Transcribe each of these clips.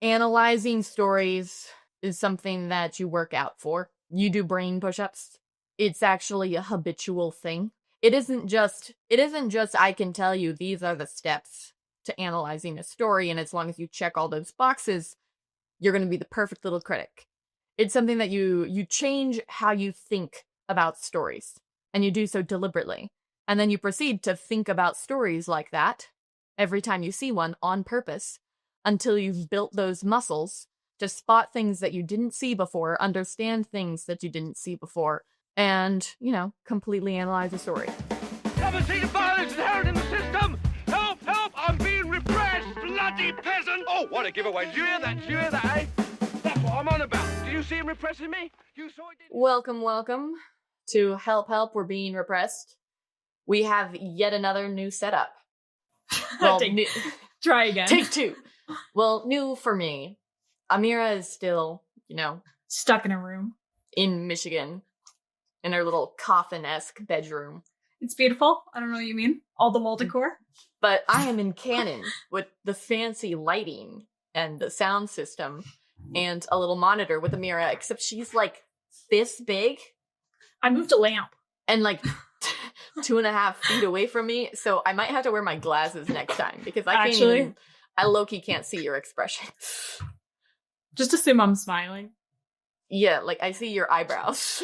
Analyzing stories is something that you work out for. You do brain push-ups. It's actually a habitual thing. It isn't just I can tell you these are the steps to analyzing a story, and as long as you check all those boxes, you're going to be the perfect little critic. It's something that you change how you think about stories, and you do so deliberately. And then you proceed to think about stories like that every time you see one on purpose until you've built those muscles to spot things that you didn't see before, understand things that you didn't see before, and, completely analyze a story. Haven't seen violence inherent in the system! Help! Help! I'm being repressed! Bloody peasant! Oh, what a giveaway! Did you hear that? Did you hear that, eh? That's what I'm on about. Did you see him repressing me? You saw it, didn't you? Welcome to Help, We're Being Repressed. We have yet another new setup. Well, Try again. Take two. Well, new for me. Ameera is still, stuck in a room. In Michigan. In her little coffin-esque bedroom. It's beautiful. I don't know what you mean. All the wall decor. But I am in Canon with the fancy lighting and the sound system and a little monitor with Ameera, except she's like this big. I moved a lamp. And like 2.5 feet away from me, so I might have to wear my glasses next time because I low-key can't see your expression. Just assume I'm smiling. Yeah, like I see your eyebrows.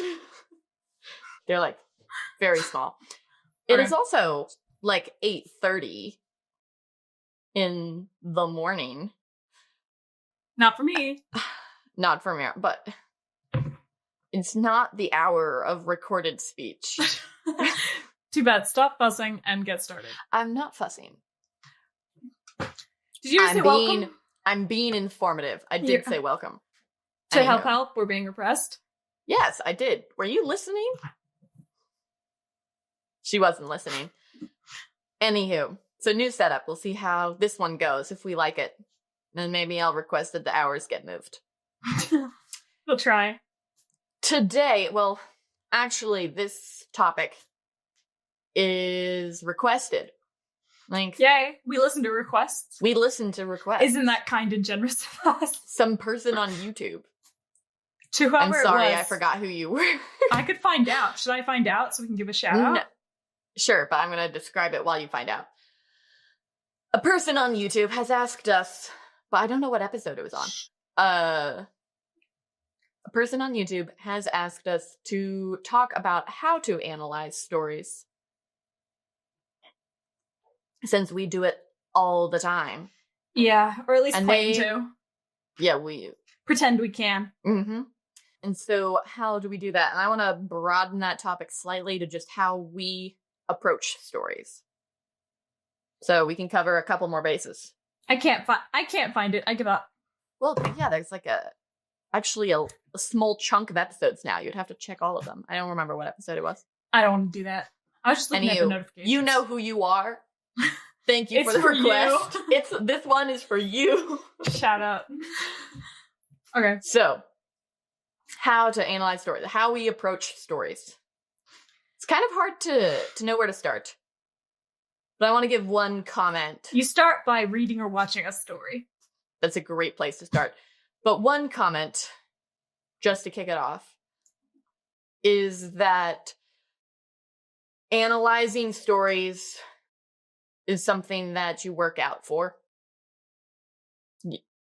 They're like very small. It is also like 8:30 in the morning. Not for me. Not for me, but it's not the hour of recorded speech. Too bad. Stop fussing and get started. I'm not fussing. Did you say welcome? I'm being informative. I did say welcome. To help, we're being repressed? Yes, I did. Were you listening? She wasn't listening. Anywho, so new setup. We'll see how this one goes. If we like it, then maybe I'll request that the hours get moved. We'll try. Today, well, actually, this topic is requested. Like, yay, we listen to requests. We listen to requests. Isn't that kind and generous of us? Some person on YouTube. To whoever I'm sorry, it was. I forgot who you were. I could find out. Should I find out so we can give a shout out? No. Sure, but I'm going to describe it while you find out. A person on YouTube has asked us, but I don't know what episode it was on. A person on YouTube has asked us to talk about how to analyze stories. Since we do it all the time. Yeah, or at least claim to. Yeah, we pretend we can. Mm-hmm. And so how do we do that? And I want to broaden that topic slightly to just how we approach stories. So we can cover a couple more bases. I can't find it. I give up. Well, yeah, there's like a small chunk of episodes now. You'd have to check all of them. I don't remember what episode it was. I don't want to do that. I was just looking at the notifications. You know who you are. Thank you for the request. This one is for you. Shout out. Okay. So, how to analyze stories, how we approach stories. It's kind of hard to know where to start. But I want to give one comment. You start by reading or watching a story. That's a great place to start. But one comment, just to kick it off, is that analyzing stories is something that you work out for.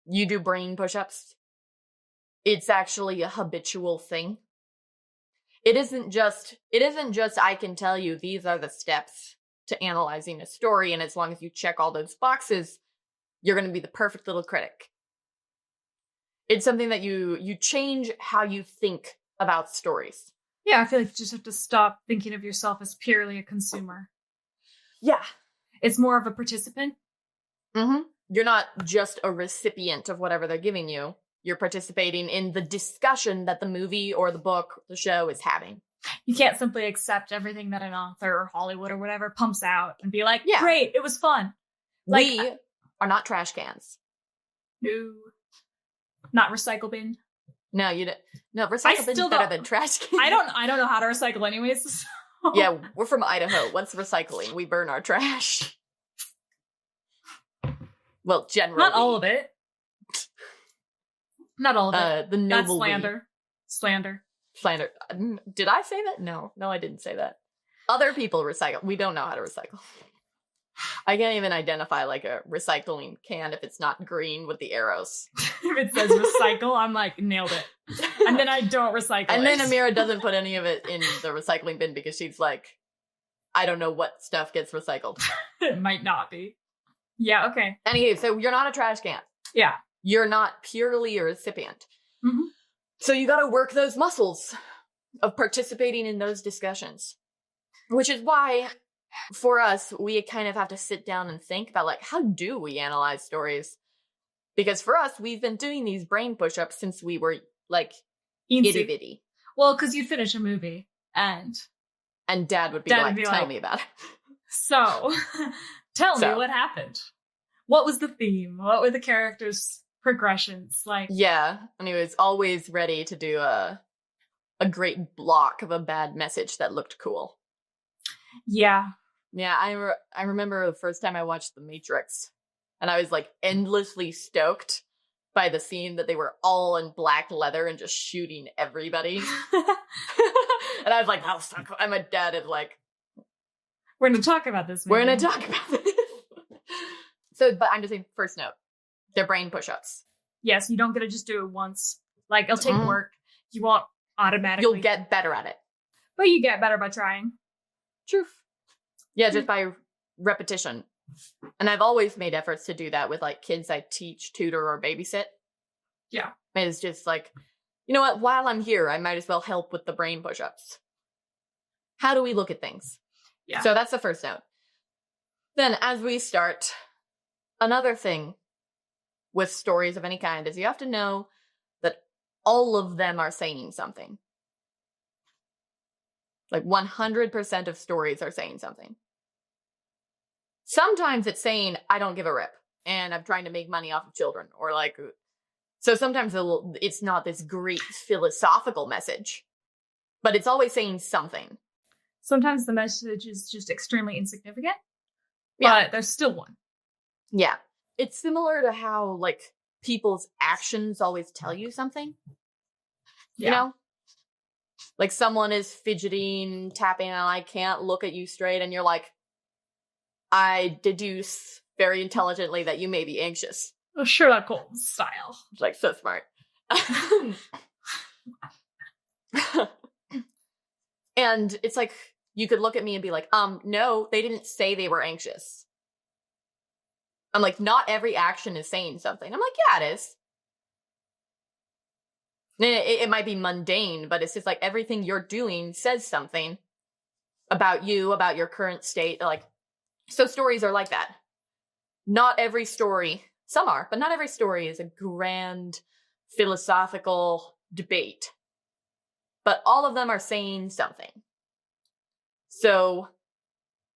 You do brain push-ups. It's actually a habitual thing. It isn't just I can tell you these are the steps to analyzing a story, and as long as you check all those boxes, you're going to be the perfect little critic. It's something that you change how you think about stories. Yeah, I feel like you just have to stop thinking of yourself as purely a consumer. Yeah. It's more of a participant. Mm-hmm. You're not just a recipient of whatever they're giving you. You're participating in the discussion that the movie or the book, the show is having. You can't simply accept everything that an author or Hollywood or whatever pumps out and be like, yeah, great, it was fun. Like, we are not trash cans. No. Not recycle bin. No, you don't. No, recycle bin's better than trash can. I don't know how to recycle anyways. So. Yeah, we're from Idaho. What's recycling? We burn our trash. Well, generally. Not all of it. Not all of it. The noble That's slander. Slander. Did I say that? No, I didn't say that. Other people recycle. We don't know how to recycle. I can't even identify like a recycling can if it's not green with the arrows. If it says recycle, I'm like, nailed it. And then I don't recycle and it. then Ameera doesn't put any of it in the recycling bin because she's like, I don't know what stuff gets recycled. It might not be. Yeah, okay. Anyway, so you're not a trash can. Yeah. You're not purely a recipient. Mm-hmm. So you got to work those muscles of participating in those discussions. Which is why, for us, we kind of have to sit down and think about, like, how do we analyze stories? Because for us, we've been doing these brain push-ups since we were, like, itty-bitty. Well, because you'd finish a movie, and Dad would be like, tell me about it. So, tell me what happened. What was the theme? What were the characters' progressions like? Yeah, and he was always ready to do a great block of a bad message that looked cool. Yeah. Yeah, I remember the first time I watched The Matrix, and I was, like, endlessly stoked by the scene that they were all in black leather and just shooting everybody. And I was like, oh, fuck. And my dad is like, we're going to talk about this. We're going to talk about this. But I'm just saying, first note, they're brain push-ups. Yes, you don't get to just do it once. Like, it'll take work. You won't automatically. You'll get better at it. But you get better by trying. Truth. Yeah, just by repetition. And I've always made efforts to do that with, like, kids I teach, tutor, or babysit. Yeah. And it's just like, you know what? While I'm here, I might as well help with the brain push-ups. How do we look at things? Yeah. So that's the first note. Then, as we start, another thing with stories of any kind is you have to know that all of them are saying something. Like 100% of stories are saying something. Sometimes it's saying, I don't give a rip, and I'm trying to make money off of children, or like, so sometimes it's not this great philosophical message, but it's always saying something. Sometimes the message is just extremely insignificant, but there's still one. Yeah. It's similar to how, like, people's actions always tell you something. Yeah. You know? Like, someone is fidgeting, tapping, and I can't look at you straight, and you're like, I deduce very intelligently that you may be anxious. Sherlock Holmes style. It's like, so smart. And it's like, you could look at me and be like, no, they didn't say they were anxious. I'm like, not every action is saying something. I'm like, yeah, it is. It might be mundane, but it's just like everything you're doing says something about you, about your current state. Like, so stories are like that. Not every story, some are, but not every story is a grand philosophical debate. But all of them are saying something. So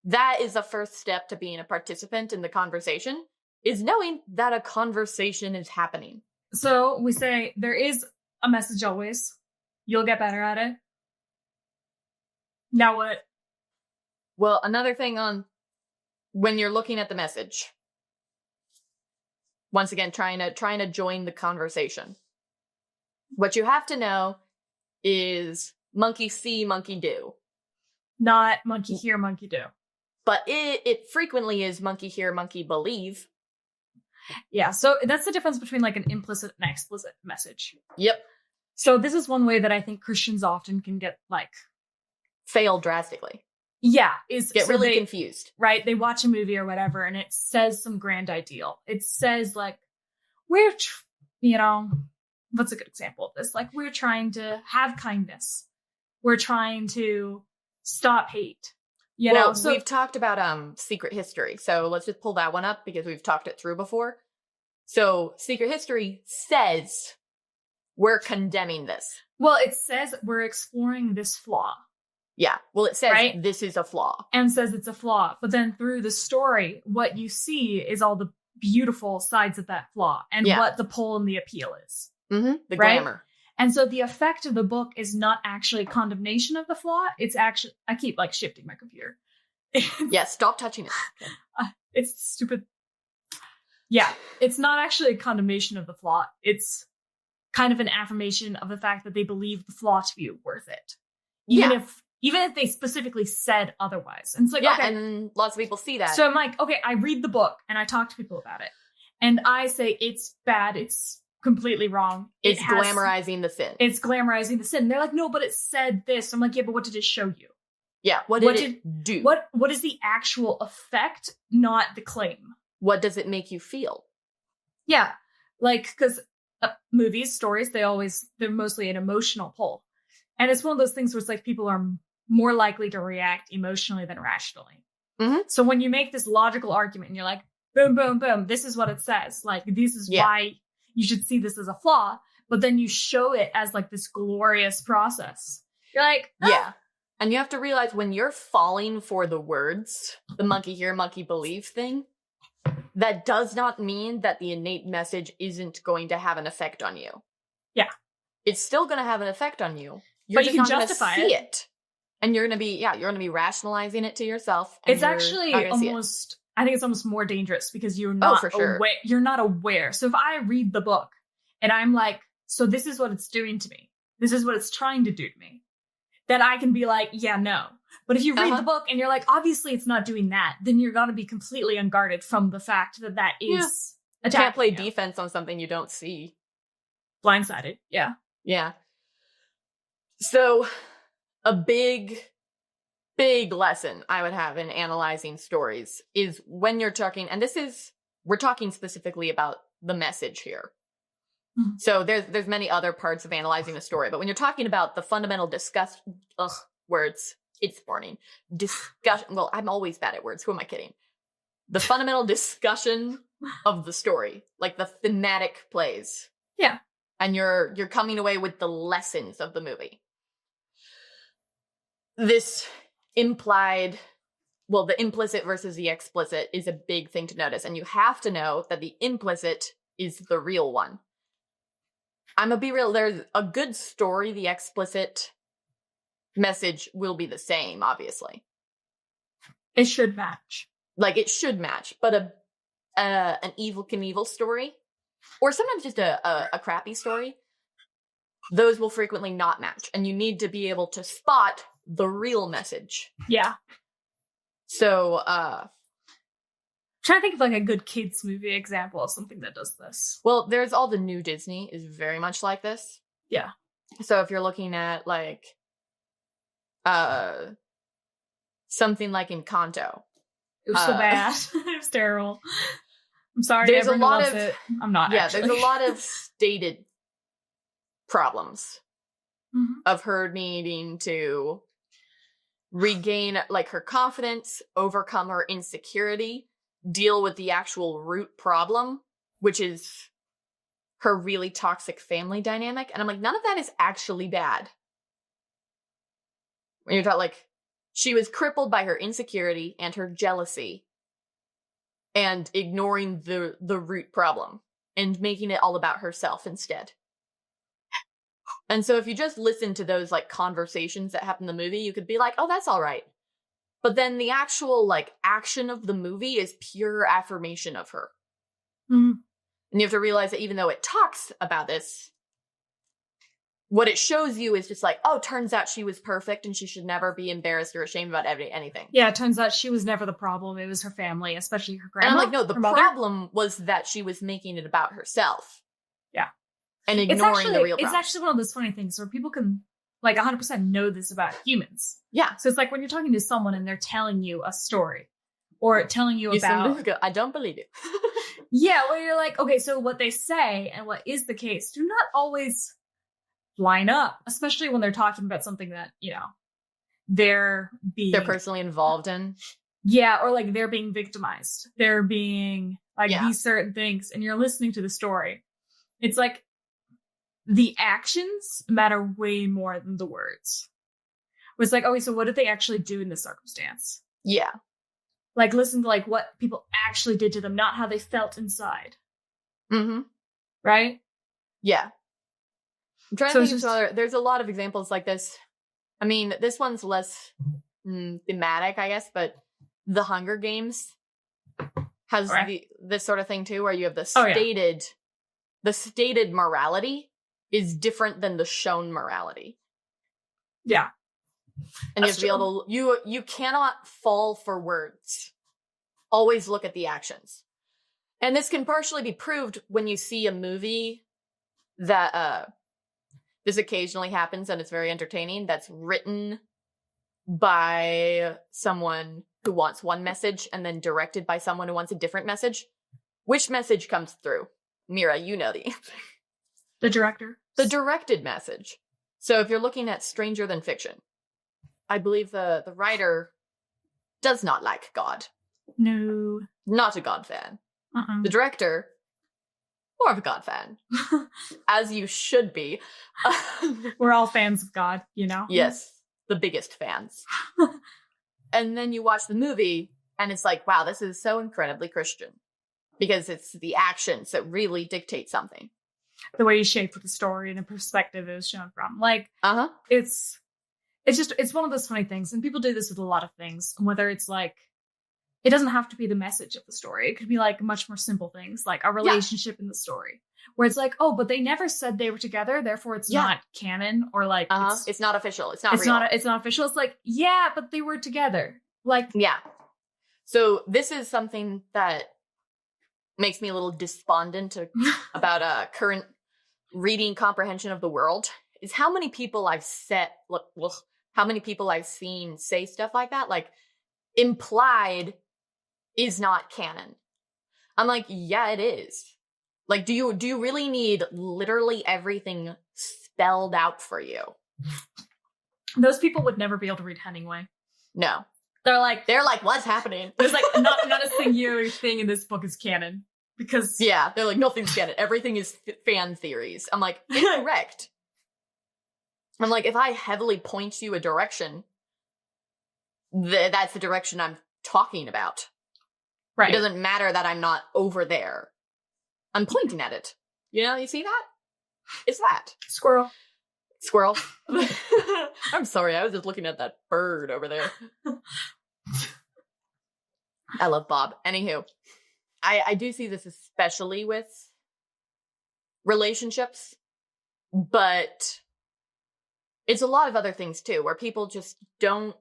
that is the first step to being a participant in the conversation, is knowing that a conversation is happening. So we say there is a message always. You'll get better at it. Now what? Well, another thing on when you're looking at the message, once again, trying to join the conversation. What you have to know is monkey see, monkey do. Not monkey hear, monkey do. But it frequently is monkey hear, monkey believe. Yeah, so that's the difference between like an implicit and explicit message. Yep. So this is one way that I think Christians often can get like... fail drastically. Yeah. Get really confused. Right? They watch a movie or whatever and it says some grand ideal. It says like, what's a good example of this? Like, we're trying to have kindness. We're trying to stop hate. So we've talked about Secret History. So let's just pull that one up because we've talked it through before. So Secret History says we're condemning this. Well, it says we're exploring this flaw. Yeah. Well, it says this is a flaw. And says it's a flaw. But then through the story, what you see is all the beautiful sides of that flaw and what the pull and the appeal is. Mm-hmm. The glamour. And so the effect of the book is not actually condemnation of the flaw. It's actually, I keep like shifting my computer. Yeah, stop touching it. Okay. It's stupid. Yeah, it's not actually a condemnation of the flaw. It's kind of an affirmation of the fact that they believe the flaw to be worth it. Even if they specifically said otherwise. And it's like, okay. And lots of people see that. So I'm like, okay, I read the book and I talk to people about it. And I say, it's bad. It's completely wrong. It's glamorizing the sin. It's glamorizing the sin. And they're like, no, but it said this. I'm like, yeah, but what did it show you? Yeah, what did it do? What is the actual effect, not the claim? What does it make you feel? Yeah, like, because movies, stories, they're mostly an emotional pull. And it's one of those things where it's like people are more likely to react emotionally than rationally. Mm-hmm. So when you make this logical argument and you're like, boom, boom, boom, this is what it says. Like, this is why you should see this as a flaw. But then you show it as like this glorious process. You're like, yeah. And you have to realize when you're falling for the words, the monkey hear, monkey believe thing, that does not mean that the innate message isn't going to have an effect on you. Yeah. It's still going to have an effect on you. But you can justify it. And you're going to be rationalizing it to yourself. It's actually almost, I think it's almost more dangerous because you're not aware. You're not aware. So if I read the book and I'm like, so this is what it's doing to me. This is what it's trying to do to me. Then I can be like, yeah, no. But if you read the book and you're like, obviously it's not doing that, then you're going to be completely unguarded from the fact that is attacking. You can't play defense on something you don't see. Blindsided. Yeah. Yeah. So a big lesson I would have in analyzing stories is when you're talking, and we're talking specifically about the message here. Mm-hmm. So there's many other parts of analyzing a story, but when you're talking about the fundamental words, it's morning. Discussion. Well, I'm always bad at words. Who am I kidding? The fundamental discussion of the story, like the thematic plays. Yeah. And you're coming away with the lessons of the movie. This the implicit versus the explicit is a big thing to notice. And you have to know that the implicit is the real one. I'm gonna be real. There's a good story. The explicit message will be the same, obviously. It should match. Like, it should match. But an Evel Knievel story, or sometimes just a crappy story, those will frequently not match. And you need to be able to spot the real message. Yeah. So, trying to think of like a good kids movie example of something that does this. Well, there's all the new Disney is very much like this. Yeah. So if you're looking at like something like Encanto. It was so bad. It was terrible. I'm sorry. There's a lot of it. I'm not. Yeah, actually. there's a lot of stated problems of her needing to regain like her confidence, overcome her insecurity, deal with the actual root problem, which is her really toxic family dynamic. And I'm like, none of that is actually bad. When you're talking like, she was crippled by her insecurity and her jealousy and ignoring the root problem and making it all about herself instead. And so if you just listen to those like conversations that happen in the movie, you could be like, oh, that's all right. But then the actual like action of the movie is pure affirmation of her. Mm-hmm. And you have to realize that even though it talks about this, what it shows you is just like, oh, turns out she was perfect and she should never be embarrassed or ashamed about anything. Yeah, it turns out she was never the problem. It was her family, especially her grandma. And I'm like, no, the problem was that she was making it about herself. Yeah. And ignoring the real problem. It's actually one of those funny things where people can like 100% know this about humans. Yeah. So it's like when you're talking to someone and they're telling you a story or telling you about... I don't believe it. Yeah, where you're like, okay, so what they say and what is the case do not always line up, especially when they're talking about something that, you know, they're personally involved in. Yeah, or like they're being victimized. They're being like these certain things and you're listening to the story. It's like the actions matter way more than the words. It's like, okay, so what did they actually do in this circumstance? Yeah. Like, listen to, like, what people actually did to them, not how they felt inside. Mm-hmm. Right? Yeah. I'm trying to think of there's a lot of examples like this. I mean, this one's less thematic, I guess, but The Hunger Games has this sort of thing, too, where you have the stated morality is different than the shown morality. Yeah. And you have to be able to, you cannot fall for words. Always look at the actions. And this can partially be proved when you see a movie that, this occasionally happens and it's very entertaining, that's written by someone who wants one message and then directed by someone who wants a different message. Which message comes through? Mira, you know the answer. The director. The directed message. So if you're looking at Stranger Than Fiction, I believe the writer does not like God. No. Not a God fan. Uh-uh. The director, more of a God fan. As you should be. We're all fans of God, you know? Yes. The biggest fans. And then you watch the movie, and it's like, wow, this is so incredibly Christian. Because it's the actions that really dictate something. The way you shape the story and the perspective it was shown from. Like, it's one of those funny things. And people do this with a lot of things. Whether it's like, it doesn't have to be the message of the story. It could be like much more simple things, like a relationship in the story. Where it's like, oh, but they never said they were together, therefore it's not canon, or like it's not official. It's not real. It's not official. It's like, yeah, but they were together. Like, yeah. So this is something that makes me a little despondent about current reading comprehension of the world. Is how many people I've how many people I've seen say stuff like that, like implied is not canon. I'm like, yeah, it is. Like, do you really need literally everything spelled out for you? Those people would never be able to read Hemingway. No. They're like, what's happening? There's like not a singular thing in this book is canon. Because yeah, they're like, nothing's canon. Everything is fan theories. I'm like, incorrect. I'm like, if I heavily point you a direction, that's the direction I'm talking about. Right. It doesn't matter that I'm not over there. I'm pointing at it. You know, you see that? It's that. Squirrel. I'm sorry, I was just looking at that bird over there. I love Bob. Anywho, I do see this especially with relationships, but it's a lot of other things too, where people just don't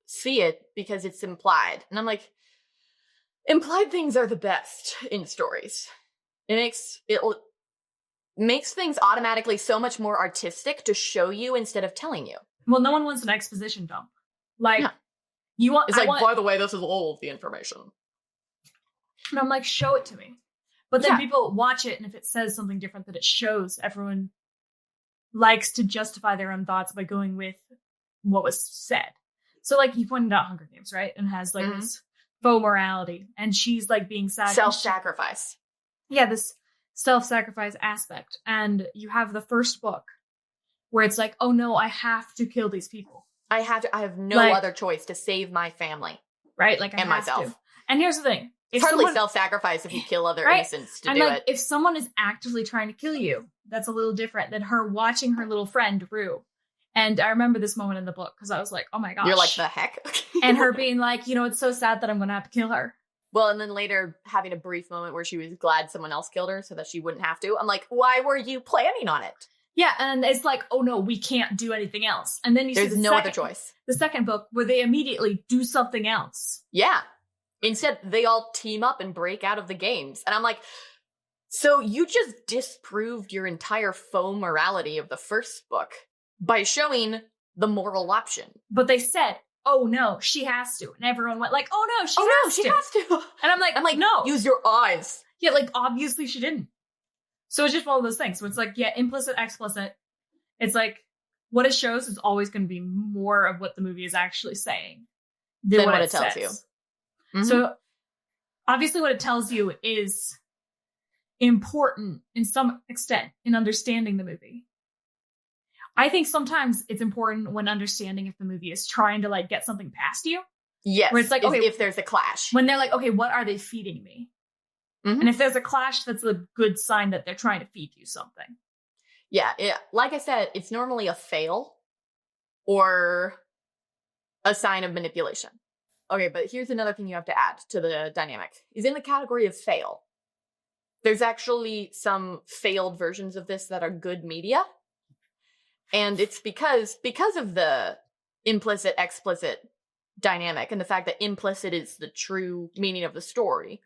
see it because it's implied. And I'm like, implied things are the best in stories. It makes things automatically so much more artistic to show you instead of telling you. Well, no one wants an exposition dump. Like, you want... It's like, by the way, this is all of the information. And I'm like, show it to me. But then people watch it, and if it says something different that it shows, everyone likes to justify their own thoughts by going with what was said. So, like, you pointed out Hunger Games, right? And has, like, this faux morality. And she's, like, being sad. Self-sacrifice. Yeah, this self-sacrifice aspect. And you have the first book where it's like, oh no, I have to kill these people. I have no other choice to save my family. Right? Like, I have myself. to. And here's the thing. It's hardly self-sacrifice if you kill other innocents to do it. If someone is actively trying to kill you, that's a little different than her watching her little friend, Rue. And I remember this moment in the book because I was like, oh my gosh. You're like, the heck? And her being like, you know, it's so sad that I'm going to have to kill her. Well, and then later having a brief moment where she was glad someone else killed her so that she wouldn't have to. I'm like, why were you planning on it? Yeah, and it's like, oh no, we can't do anything else. And then There's no other choice. The second book where they immediately do something else. Yeah. Instead, they all team up and break out of the games. And I'm like, so you just disproved your entire faux morality of the first book by showing the moral option. But they said, oh no, she has to. And everyone went like, oh no, she has to. And I'm like, no. Use your eyes. Yeah, like, obviously she didn't. So it's just one of those things. So it's like, yeah, implicit, explicit. It's like, what it shows is always going to be more of what the movie is actually saying than what it tells you. Mm-hmm. So obviously what it tells you is important in some extent in understanding the movie. I think sometimes it's important when understanding if the movie is trying to like get something past you. Yes. Where it's like, okay, if there's a clash. When they're like, okay, what are they feeding me? Mm-hmm. And if there's a clash, that's a good sign that they're trying to feed you something. Yeah. Like I said, it's normally a fail or a sign of manipulation. Okay, but here's another thing you have to add to the dynamic. Is in the category of fail. There's actually some failed versions of this that are good media. And it's because of the implicit, explicit dynamic and the fact that implicit is the true meaning of the story.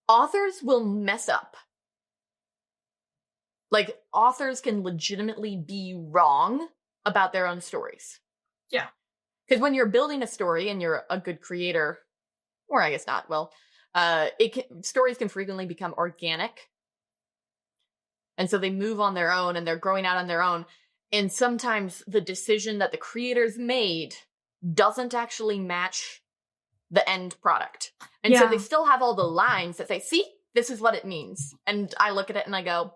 Authors will mess up. Like, authors can legitimately be wrong about their own stories. Yeah. Because when you're building a story and you're a good creator, or I guess not, well, stories can frequently become organic. And so they move on their own and they're growing out on their own. And sometimes the decision that the creators made doesn't actually match the end product. And so they still have all the lines that say, see, this is what it means. And I look at it and I go,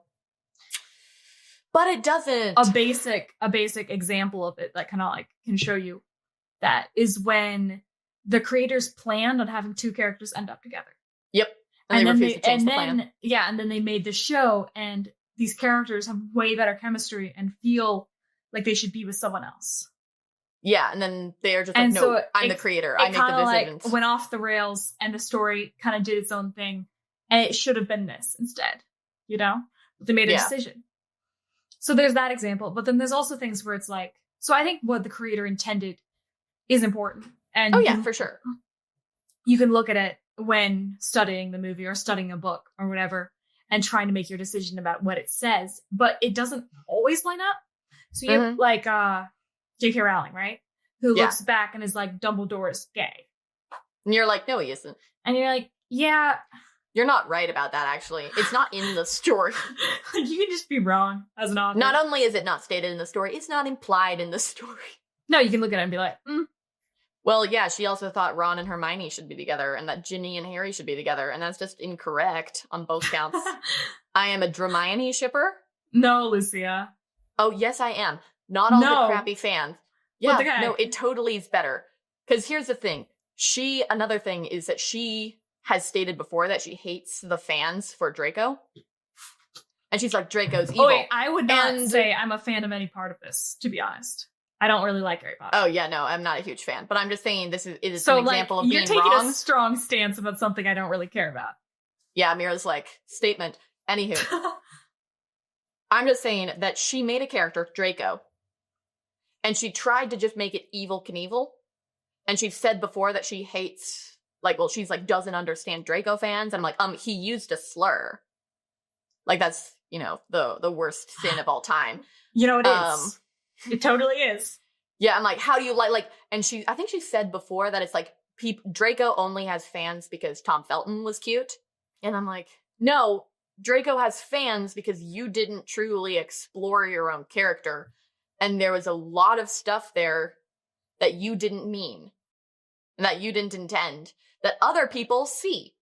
but it doesn't. A basic example of it that kind of like can show you that is when the creators planned on having two characters end up together. Yep. And then they made the show, and these characters have way better chemistry and feel like they should be with someone else. Yeah, and then they're just like, no, so I'm the creator. I make the decisions. Like went off the rails, and the story kind of did its own thing, and it should have been this instead. You know, but they made a decision. So there's that example, but then there's also things where it's like, so I think what the creator intended is important. And for sure. You can look at it when studying the movie or studying a book or whatever and trying to make your decision about what it says, but it doesn't always line up. So you have like J.K. Rowling, right? Who looks back and is like, Dumbledore is gay. And you're like, no, he isn't. And you're like, yeah. You're not right about that, actually. It's not in the story. You can just be wrong as an author. Not only is it not stated in the story, it's not implied in the story. No, you can look at it and be like, Well, yeah, she also thought Ron and Hermione should be together and that Ginny and Harry should be together, and that's just incorrect on both counts. I am a Hermione shipper. No, Lucia. Oh, yes, I am. Not all the crappy fans. Yeah, no, it totally is better. Because here's the thing. Another thing is that she has stated before that she hates the fans for Draco. And she's like, Draco's evil. Oh, wait, I would not say I'm a fan of any part of this, to be honest. I don't really like Harry Potter. Oh, yeah, no, I'm not a huge fan. But I'm just saying it is an example of being wrong. You're taking a strong stance about something I don't really care about. Yeah, Ameera's like, statement. Anywho. I'm just saying that she made a character, Draco, and she tried to just make it Evel Knievel. And she said before that she hates, she's like, doesn't understand Draco fans. And I'm like, he used a slur. Like, that's, the worst sin of all time. You know, it is. It totally is. Yeah, I'm like, how do you and I think she said before that it's like, Draco only has fans because Tom Felton was cute. And I'm like, no, Draco has fans because you didn't truly explore your own character. And there was a lot of stuff there that you didn't mean. And that you didn't intend. That other people see.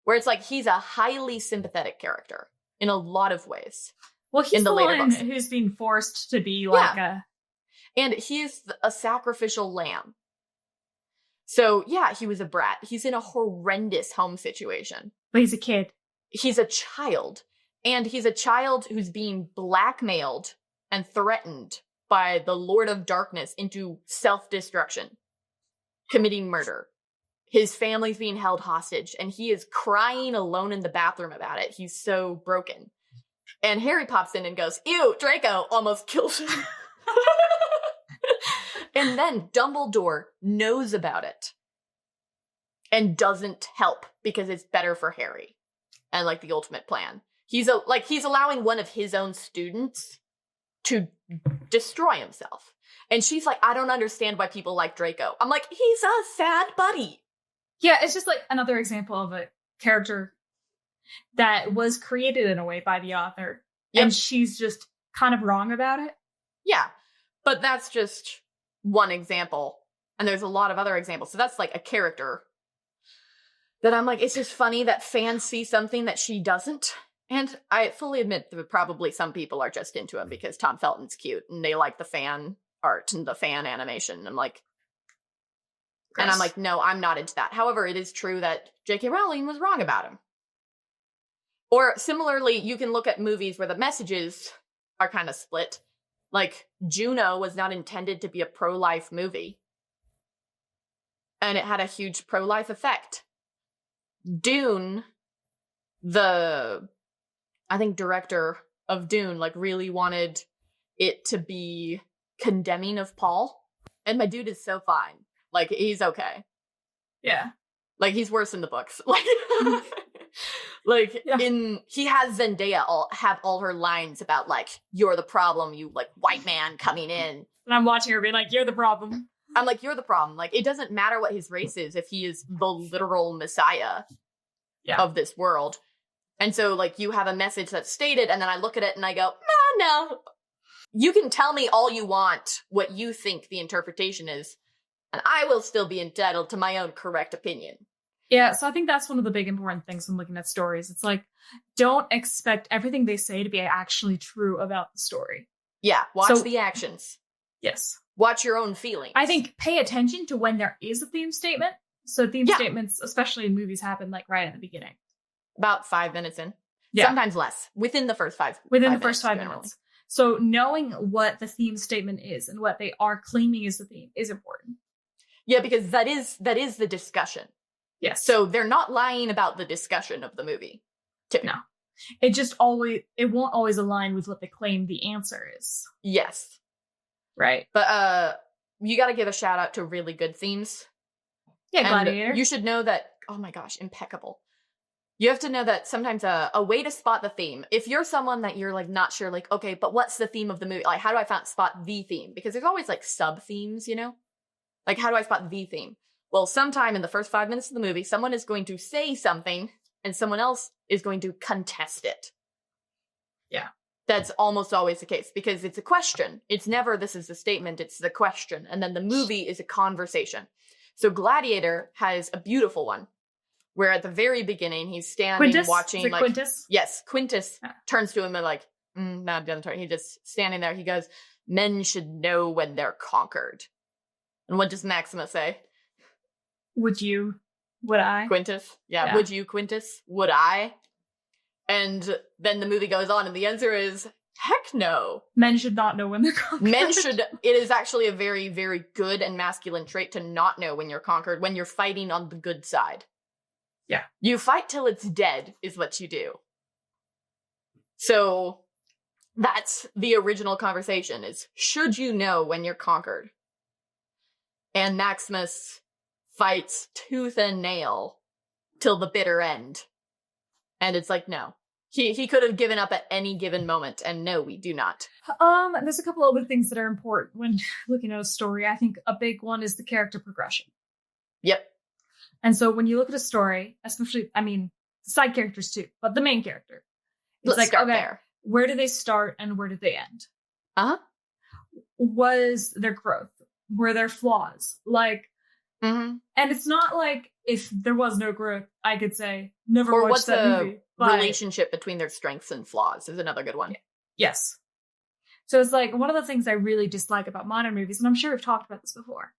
Where it's like, he's a highly sympathetic character. In a lot of ways. Well, he's the one who's being forced to be And he's a sacrificial lamb. So, yeah, he was a brat. He's in a horrendous home situation. But he's a kid. He's a child. And he's a child who's being blackmailed and threatened by the Lord of Darkness into self-destruction. Committing murder. His family's being held hostage. And he is crying alone in the bathroom about it. He's so broken. And Harry pops in and goes, ew, Draco almost kills him. And then Dumbledore knows about it and doesn't help because it's better for Harry and the ultimate plan. He's allowing one of his own students to destroy himself. And she's like, I don't understand why people like Draco. I'm like, he's a sad buddy. Yeah, it's just another example of a character that was created in a way by the author. Yep. And she's just kind of wrong about it. Yeah. But that's just one example. And there's a lot of other examples. So that's a character that I'm like, it's just funny that fans see something that she doesn't. And I fully admit that probably some people are just into him because Tom Felton's cute and they like the fan art and the fan animation. I'm like, Gross. And I'm like, no, I'm not into that. However, it is true that J.K. Rowling was wrong about him. Or similarly, you can look at movies where the messages are kind of split. Juno was not intended to be a pro-life movie. And it had a huge pro-life effect. Dune I think director of Dune, like, really wanted it to be condemning of Paul. And my dude is so fine. Like, he's okay. Yeah. Like, he's worse in the books. Like, he has Zendaya have all her lines about, like, you're the problem, you, like, white man coming in. And I'm watching her being like, you're the problem. I'm like, you're the problem. Like, it doesn't matter what his race is if he is the literal messiah of this world. And so, like, you have a message that's stated, and then I look at it and I go, no. You can tell me all you want what you think the interpretation is, and I will still be entitled to my own correct opinion. Yeah, so I think that's one of the big important things when looking at stories. It's like, don't expect everything they say to be actually true about the story. Yeah, watch the actions. Yes. Watch your own feelings. I think pay attention to when there is a theme statement. So theme statements, especially in movies, happen like right at the beginning. About 5 minutes in. Yeah. Sometimes less. Within the first 5 minutes. So knowing what the theme statement is and what they are claiming is the theme is important. Yeah, because that is the discussion. Yes. So they're not lying about the discussion of the movie. No. It won't always align with what they claim the answer is. Yes. Right. But you got to give a shout out to really good themes. Yeah, Gladiator. You should know that, oh my gosh, impeccable. You have to know that sometimes a way to spot the theme, if you're someone that you're like not sure, like, okay, but what's the theme of the movie? Like, how do I spot the theme? Because there's always like sub themes, you know? Like, how do I spot the theme? Well, sometime in the first 5 minutes of the movie, someone is going to say something and someone else is going to contest it. Yeah. That's almost always the case because it's a question. It's never, this is a statement, it's the question. And then the movie is a conversation. So Gladiator has a beautiful one where at the very beginning, he's standing watching. Is it like Quintus? Yes, Quintus turns to him and like, no, doesn't turn. He's just standing there. He goes, men should know when they're conquered. And what does Maximus say? Would I? Quintus? Yeah. Would you, Quintus? Would I? And then the movie goes on, and the answer is, heck no. Men should not know when they're conquered. It is actually a very, very good and masculine trait to not know when you're conquered, when you're fighting on the good side. Yeah. You fight till it's dead, is what you do. So, that's the original conversation, is, should you know when you're conquered? And Maximus fights tooth and nail till the bitter end. And it's like, no. He could have given up at any given moment, and no, we do not. There's a couple other things that are important when looking at a story. I think a big one is the character progression. Yep. And so when you look at a story, especially, I mean, side characters too, but the main character, it's Let's start okay, there. Where do they start and where did they end? Uh-huh. Was their growth? Were there flaws? Like, and it's not like if there was no growth, I could say, never or watched what's that movie. But relationship between their strengths and flaws is another good one. Yes. So it's like, one of the things I really dislike about modern movies, and I'm sure we've talked about this before,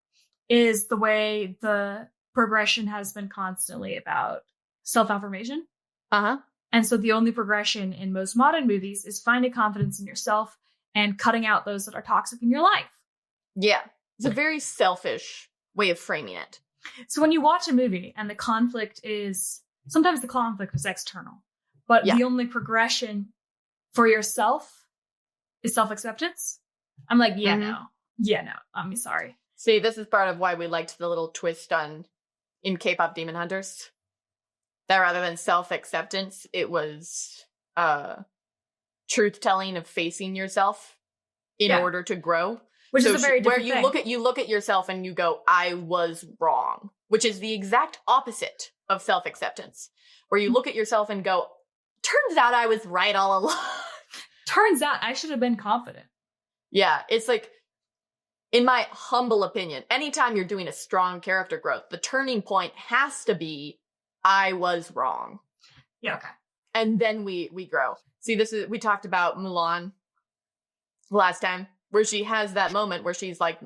is the way the progression has been constantly about self-affirmation. Uh-huh. And so the only progression in most modern movies is finding confidence in yourself and cutting out those that are toxic in your life. Yeah. It's a very selfish way of framing it. So when you watch a movie and sometimes the conflict is external, but the only progression for yourself is self-acceptance. I'm like, no, I'm sorry. See, this is part of why we liked the little twist in K-pop Demon Hunters. That rather than self-acceptance, it was truth-telling of facing yourself in order to grow. Which is a very different thing. Where you look at yourself and you go, I was wrong. Which is the exact opposite of self-acceptance. Where you look at yourself and go, turns out I was right all along. Turns out I should have been confident. Yeah, it's like, in my humble opinion, anytime you're doing a strong character growth, the turning point has to be, I was wrong. Yeah, okay. And then we grow. See, we talked about Mulan last time, where she has that moment where she's like,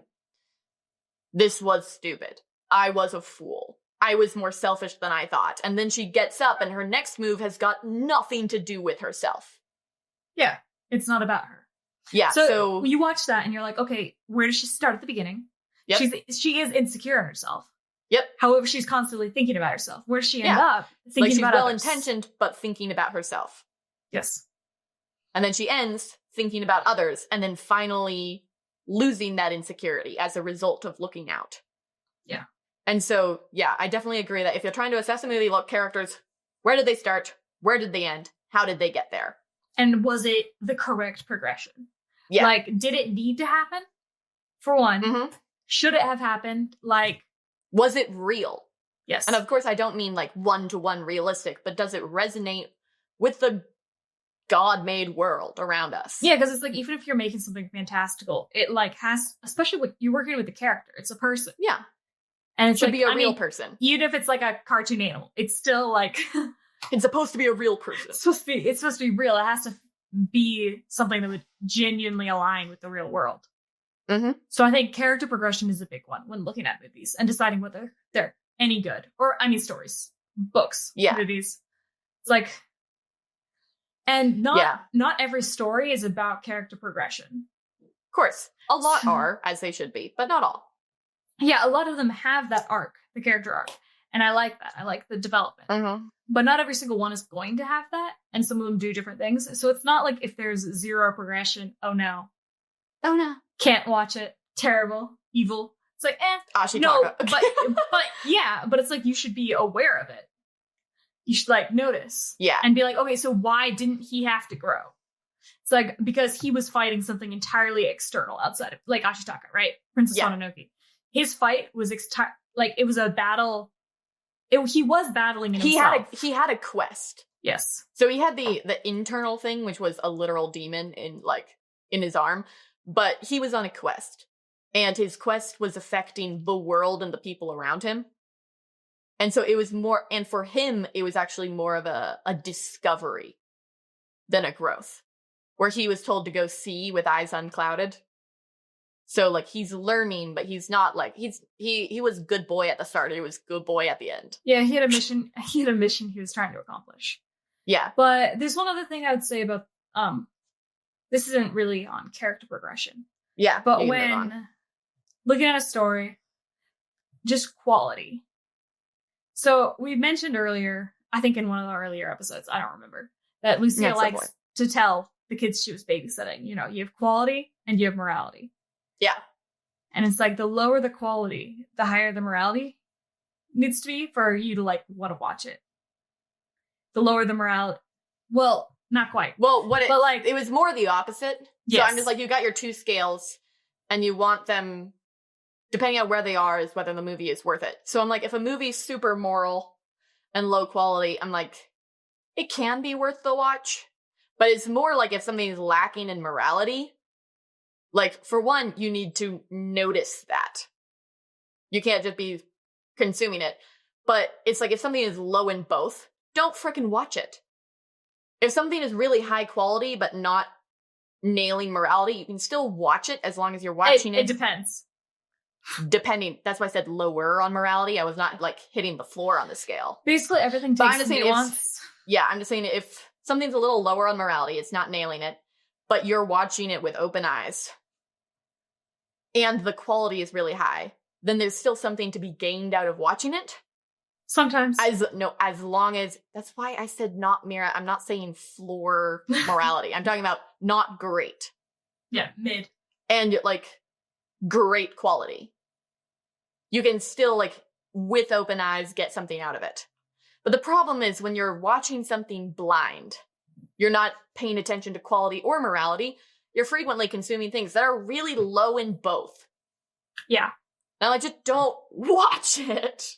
this was stupid. I was a fool. I was more selfish than I thought. And then she gets up and her next move has got nothing to do with herself. Yeah, it's not about her. Yeah, so you watch that and you're like, okay, where does she start at the beginning? Yep. She is insecure in herself. Yep. However, she's constantly thinking about herself. Where does she end Yeah. up? Thinking She's about others. well-intentioned, but thinking about herself. Yes. And then she ends thinking about others, and then finally losing that insecurity as a result of looking out. Yeah. And so, yeah, I definitely agree that if you're trying to assess a movie, look, characters, where did they start? Where did they end? How did they get there? And was it the correct progression? Yeah. Like, did it need to happen? For one. Mm-hmm. Should it have happened? Like, was it real? yes. And of course, I don't mean like one-to-one realistic, but does it resonate with the God-made world around us? Yeah, because it's like, even if you're making something fantastical, it like has, especially when you're working with the character, it's a person. Yeah. And it should be a real person. Even if it's like a cartoon animal, it's still like it's supposed to be a real person. It's supposed to be real. It has to be something that would genuinely align with the real world. Mm-hmm. So I think character progression is a big one when looking at movies and deciding whether they're any good. Or, I mean, stories, books, movies. It's like, and not every story is about character progression. Of course. A lot are, as they should be, but not all. Yeah, a lot of them have that arc, the character arc. And I like that. I like the development. Mm-hmm. But not every single one is going to have that. And some of them do different things. So it's not like if there's zero progression, oh no. Can't watch it. Terrible. Evil. It's like, but it's like you should be aware of it. You should like notice. Yeah. And be like, okay, so why didn't he have to grow? It's like, because he was fighting something entirely external outside of, like Ashitaka, right? Princess Mononoke. His fight was it was a battle. He was battling in himself. He had a quest. Yes. So he had the internal thing, which was a literal demon in his arm, but he was on a quest. And his quest was affecting the world and the people around him. And so it was more, and for him, it was actually more of a discovery than a growth, where he was told to go see with eyes unclouded. So like he's learning, but he's not like he was good boy at the start. He was good boy at the end. Yeah, he had a mission. He had a mission he was trying to accomplish. Yeah, but there's one other thing I would say about this isn't really on character progression. Yeah, but when looking at a story, just quality. So we mentioned earlier, I think in one of the earlier episodes, I don't remember, that Lucia likes to tell the kids she was babysitting, you have quality and you have morality. Yeah. And it's like the lower the quality, the higher the morality needs to be for you to like want to watch it. The lower the morality. Well, not quite. Well, it was more the opposite. Yes. So I'm just like, you got your two scales and you want them, depending on where they are, is whether the movie is worth it. So I'm like, if a movie's super moral and low quality, I'm like, it can be worth the watch. But it's more like if something is lacking in morality, like, for one, you need to notice that. You can't just be consuming it. But it's like, if something is low in both, don't frickin' watch it. If something is really high quality, but not nailing morality, you can still watch it as long as you're watching it. It depends. Depending. That's why I said lower on morality. I was not, like, hitting the floor on the scale. Basically, everything takes nuance. Yeah, I'm just saying if something's a little lower on morality, it's not nailing it, but you're watching it with open eyes, and the quality is really high, then there's still something to be gained out of watching it. Sometimes. As long as, that's why I said not Mira. I'm not saying floor morality. I'm talking about not great. Yeah, mid. And like great quality. You can still like with open eyes get something out of it. But the problem is when you're watching something blind, you're not paying attention to quality or morality. You're frequently consuming things that are really low in both. Yeah. And like, just don't watch it.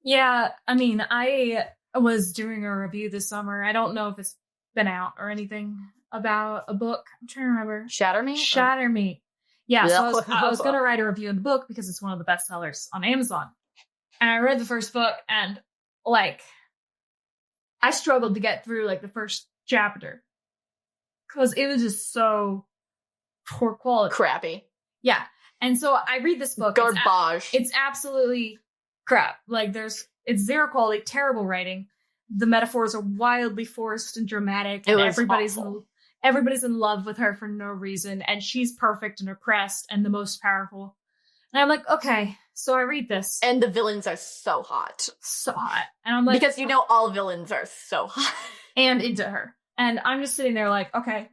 Yeah, I mean, I was doing a review this summer. I don't know if it's been out or anything about a book. I'm trying to remember. Shatter Me? Shatter Me. Yeah, so I was going to write a review of the book because it's one of the bestsellers on Amazon. And I read the first book and, like, I struggled to get through, like, the first chapter. Because it was just so poor quality. Crappy. Yeah. And so I read this book. Garbage. It's absolutely crap. Like, it's zero quality, terrible writing. The metaphors are wildly forced and dramatic. And everybody's in love with her for no reason. And she's perfect and oppressed and the most powerful. And I'm like, okay, so I read this. And the villains are so hot. So hot. And I'm like... Because all villains are so hot. And into her. And I'm just sitting there like, okay,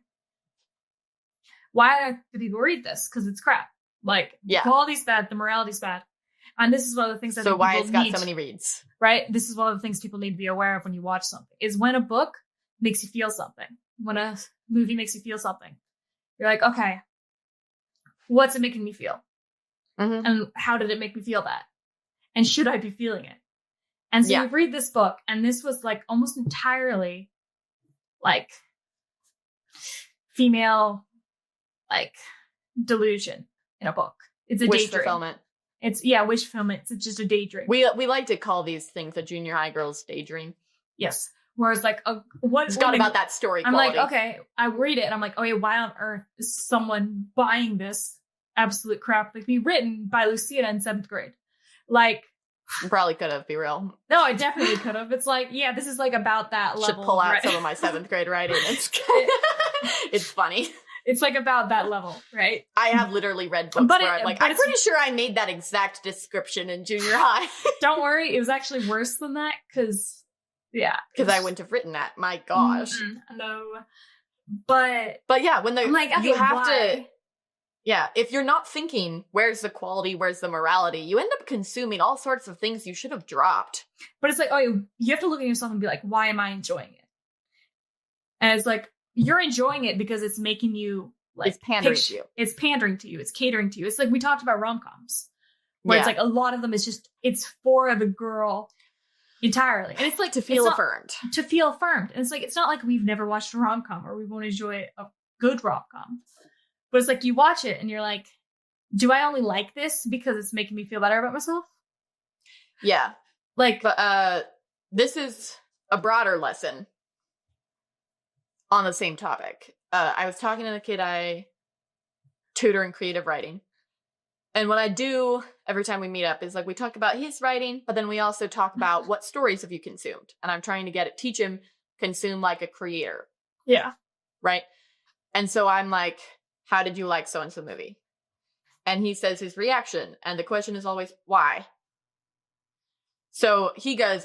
why do people read this? Because it's crap. Like, the quality's bad, the morality's bad. And this is one of the things that why it's got so many reads. Right? This is one of the things people need to be aware of when you watch something. Is when a book makes you feel something. When a movie makes you feel something. You're like, okay, what's it making me feel? Mm-hmm. And how did it make me feel that? And should I be feeling it? And so you read this book, and this was like almost entirely like female like delusion in a book. It's a wish daydream. Fulfillment. It's wish fulfillment. It's just a daydream. We like to call these things a junior high girl's daydream. Yes. Whereas like it's not about that story I'm quality. like, okay, I read it and I'm like, oh yeah, why on earth is someone buying this absolute crap like be written by Lucia in 7th grade? Like, probably could have, be real. No, I definitely could have. It's like, yeah, this is like about that level. Should pull out some of my 7th grade writing. It's funny. It's like about that level, right? I have literally read books where I'm like, I'm pretty sure I made that exact description in junior high. Don't worry, it was actually worse than that because I wouldn't have written that. My gosh. No. But yeah, when I'm like, okay, you have why? to. Yeah, if you're not thinking, where's the quality, where's the morality, you end up consuming all sorts of things you should have dropped. But it's like, oh, you have to look at yourself and be like, why am I enjoying it? And it's like, you're enjoying it because it's making you like... It's pandering to you. It's pandering to you. It's catering to you. It's like we talked about rom-coms. Where it's like a lot of them is just, it's for the girl entirely. And it's like... To feel affirmed. To feel affirmed. And it's like, it's not like we've never watched a rom-com or we won't enjoy a good rom-com. But it's like you watch it and you're like, do I only like this because it's making me feel better about myself? Yeah. Like, but this is a broader lesson on the same topic. I was talking to the kid I tutor in creative writing. And what I do every time we meet up is like we talk about his writing, but then we also talk about what stories have you consumed. And I'm trying to teach him consume like a creator. Yeah. Right? And so I'm like, how did you like so-and-so movie? And he says his reaction. And the question is always, why? So he goes,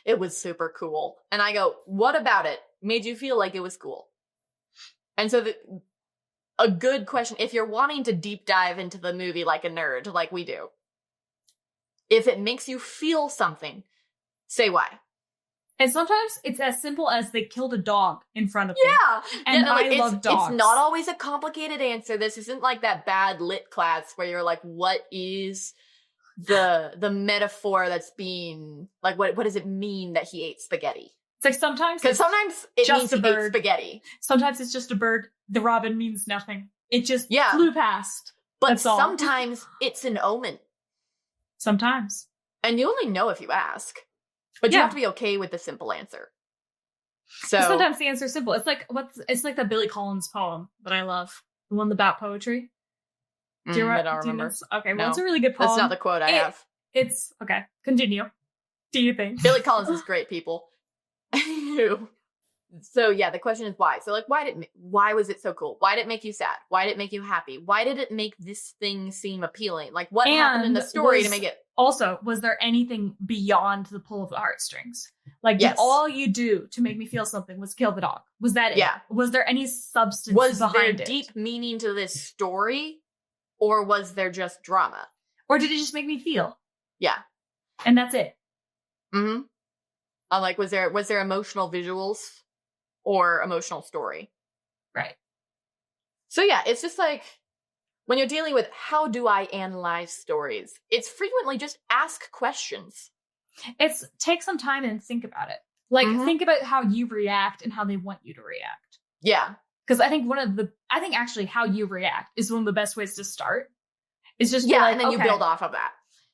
it was super cool. And I go, what about it made you feel like it was cool? And so a good question, if you're wanting to deep dive into the movie like a nerd, like we do, if it makes you feel something, say why. And sometimes it's as simple as they killed a dog in front of me. Yeah. And I love dogs. It's not always a complicated answer. This isn't like that bad lit class where you're like, what is the metaphor that's being, like, what does it mean that he ate spaghetti? It's like sometimes it means he ate spaghetti. Sometimes it's just a bird. The robin means nothing. It just flew past. But sometimes it's an omen. Sometimes. And you only know if you ask. But you have to be okay with the simple answer. So sometimes the answer is simple. It's like that Billy Collins poem that I love. The one about poetry. Do you remember? Okay, well, it's a really good poem. That's not the quote I have. It's okay. Continue. Do you think? Billy Collins is great, people. So yeah, the question is why. So like, why was it so cool? Why did it make you sad? Why did it make you happy? Why did it make this thing seem appealing? Like what happened in the story to make it? Also, was there anything beyond the pull of the heartstrings? Like, did all you do to make me feel something was kill the dog? Was that it? Yeah. Was there any substance behind it? Was there deep meaning to this story? Or was there just drama? Or did it just make me feel? Yeah. And that's it. Mm-hmm. I'm like, was there emotional visuals or emotional story? Right. So yeah, it's just like, when you're dealing with how do I analyze stories, it's frequently just ask questions. It's take some time and think about it. Like, think about how you react and how they want you to react. Yeah. Because I think actually how you react is one of the best ways to start. It's just and then you build off of that.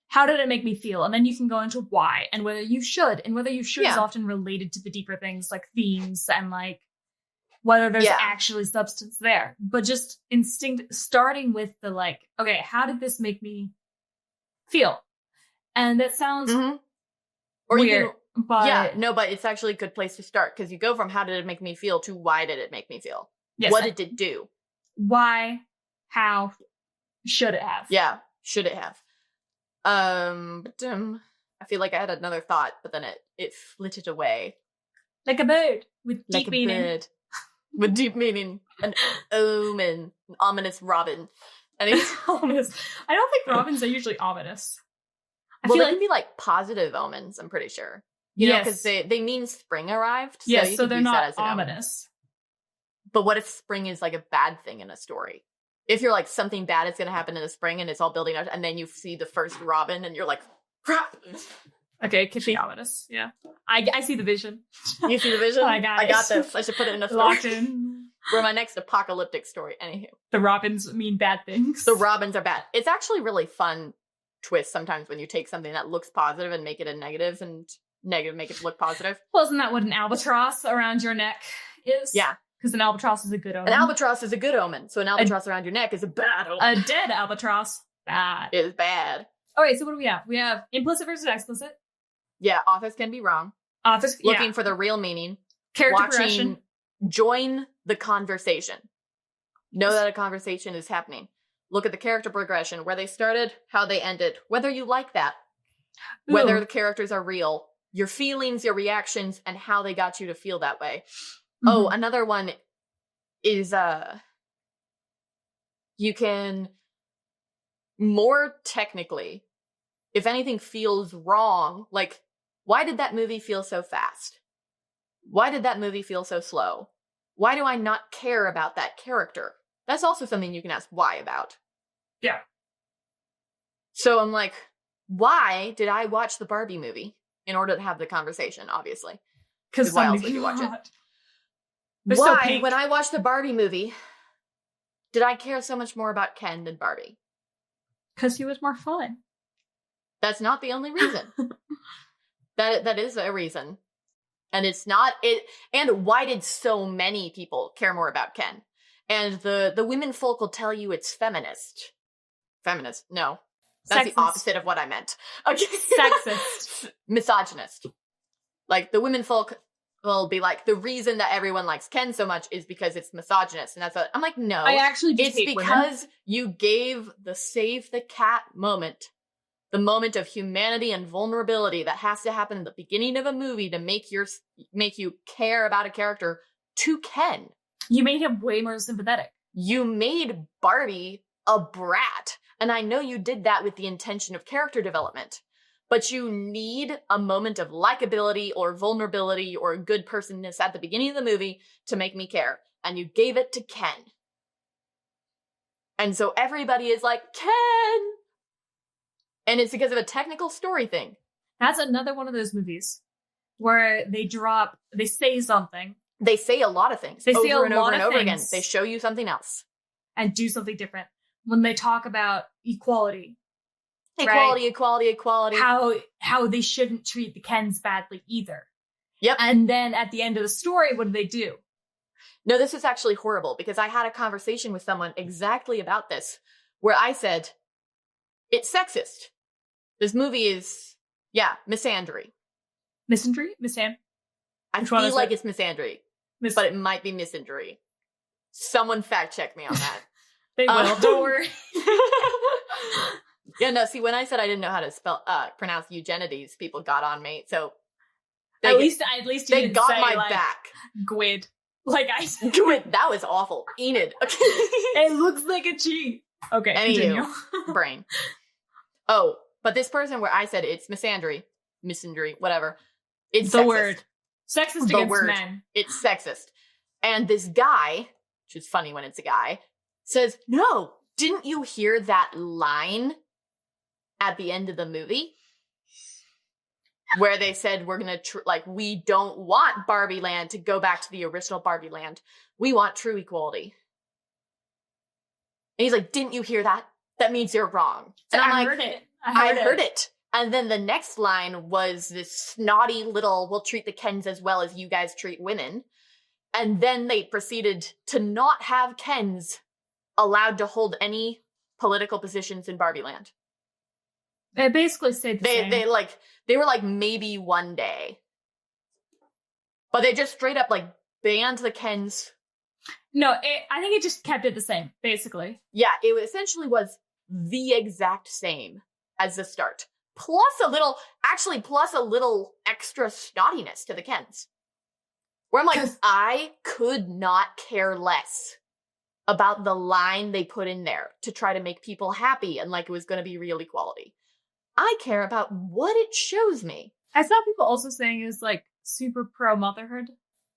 How did it make me feel? And then you can go into why and whether you should. And whether you should is often related to the deeper things like themes and like whether there's actually substance there. But just starting with the like, okay, how did this make me feel? And that sounds weird. But but it's actually a good place to start because you go from how did it make me feel to why did it make me feel? Yes, what did it do? Why? How? Should it have? Yeah, should it have? I feel like I had another thought, but then it flitted away. Like a bird with Like deep a meaning. bird with deep meaning. An omen. An ominous robin. Ominous. I don't think robins are usually ominous. Well, they can be like positive omens, I'm pretty sure. You know, because they mean spring arrived. So yes, you so could they're use that not as an omen. ominous. But what if spring is like a bad thing in a story? If you're like, something bad is going to happen in the spring and it's all building up, and then you see the first robin and you're like, crap. Okay, it could be ominous. Yeah. I see the vision. You see the vision? I got this. I should put it in a story. Locked in. For my next apocalyptic story. Anywho. The robins mean bad things. The robins are bad. It's actually really fun twist sometimes when you take something that looks positive and make it a negative, and negative make it look positive. Well, isn't that what an albatross around your neck is? Yeah. Because an albatross is a good omen. An albatross is a good omen. So an albatross around your neck is a bad omen. A dead albatross. Bad. Is bad. All right, so what do we have? We have implicit versus explicit. Yeah, authors can be wrong. Authors looking for the real meaning. Character progression. Join the conversation. Know that a conversation is happening. Look at the character progression, where they started, how they ended, whether you like that, whether the characters are real, your feelings, your reactions, and how they got you to feel that way. Mm-hmm. Oh, another one is you can more technically, if anything feels wrong, like, why did that movie feel so fast? Why did that movie feel so slow? Why do I not care about that character? That's also something you can ask why about. Yeah. So I'm like, why did I watch the Barbie movie? In order to have the conversation, obviously. Because why else would you watch it? Why, when I watched the Barbie movie, did I care so much more about Ken than Barbie? Because he was more fun. That's not the only reason. That is a reason. And it's not it. And why did so many people care more about Ken? And the women folk will tell you it's feminist. Feminist? No, that's sexist. The opposite of what I meant. Okay. Sexist, misogynist. Like the women folk will be like, the reason that everyone likes Ken so much is because it's misogynist, and that's what I'm like. No, I actually just hate because women. You gave the save the cat moment. The moment of humanity and vulnerability that has to happen in the beginning of a movie to make you care about a character to Ken. You made him way more sympathetic. You made Barbie a brat. And I know you did that with the intention of character development. But you need a moment of likability or vulnerability or good personness at the beginning of the movie to make me care. And you gave it to Ken. And so everybody is like, Ken! And it's because of a technical story thing. That's another one of those movies where they say something. They say a lot of things. They say over and over and over again. They show you something else. And do something different. When they talk about equality. Equality, right? equality. How they shouldn't treat the Kens badly either. Yep. And then at the end of the story, what do? No, this is actually horrible because I had a conversation with someone exactly about this where I said, it's sexist. This movie is, misandry. Misandry? Misan? I feel like it's misandry, but it might be misandry. Someone fact check me on that. They will, don't worry. Yeah, no, see, when I said I didn't know how to pronounce eugenides, people got on me, so... At least you they didn't got say, my like, back. Gwyd. Like I said. Gwyd, that was awful. Enid. Okay. It looks like a G. Okay, continue. Brain. Oh, but this person where I said it's misandry, whatever. It's the sexist. Word. Sexist The against word. men. It's sexist. And this guy, which is funny when it's a guy, says, no, didn't you hear that line at the end of the movie? Where they said, we're going to, we don't want Barbie Land to go back to the original Barbie Land. We want true equality. And he's like, didn't you hear that? That means you're wrong. And I'm heard it. I heard it. And then the next line was this snotty little, we'll treat the Kens as well as you guys treat women. And then they proceeded to not have Kens allowed to hold any political positions in Barbie Land. They basically stayed the same. They were like, maybe one day. But they just straight up banned the Kens. No, I think it just kept it the same, basically. Yeah, it essentially was the exact same. as the start. Plus a little extra snottiness to the Kens. Where I'm like, I could not care less about the line they put in there to try to make people happy and like it was going to be real equality. I care about what it shows me. I saw people also saying it was like super pro motherhood.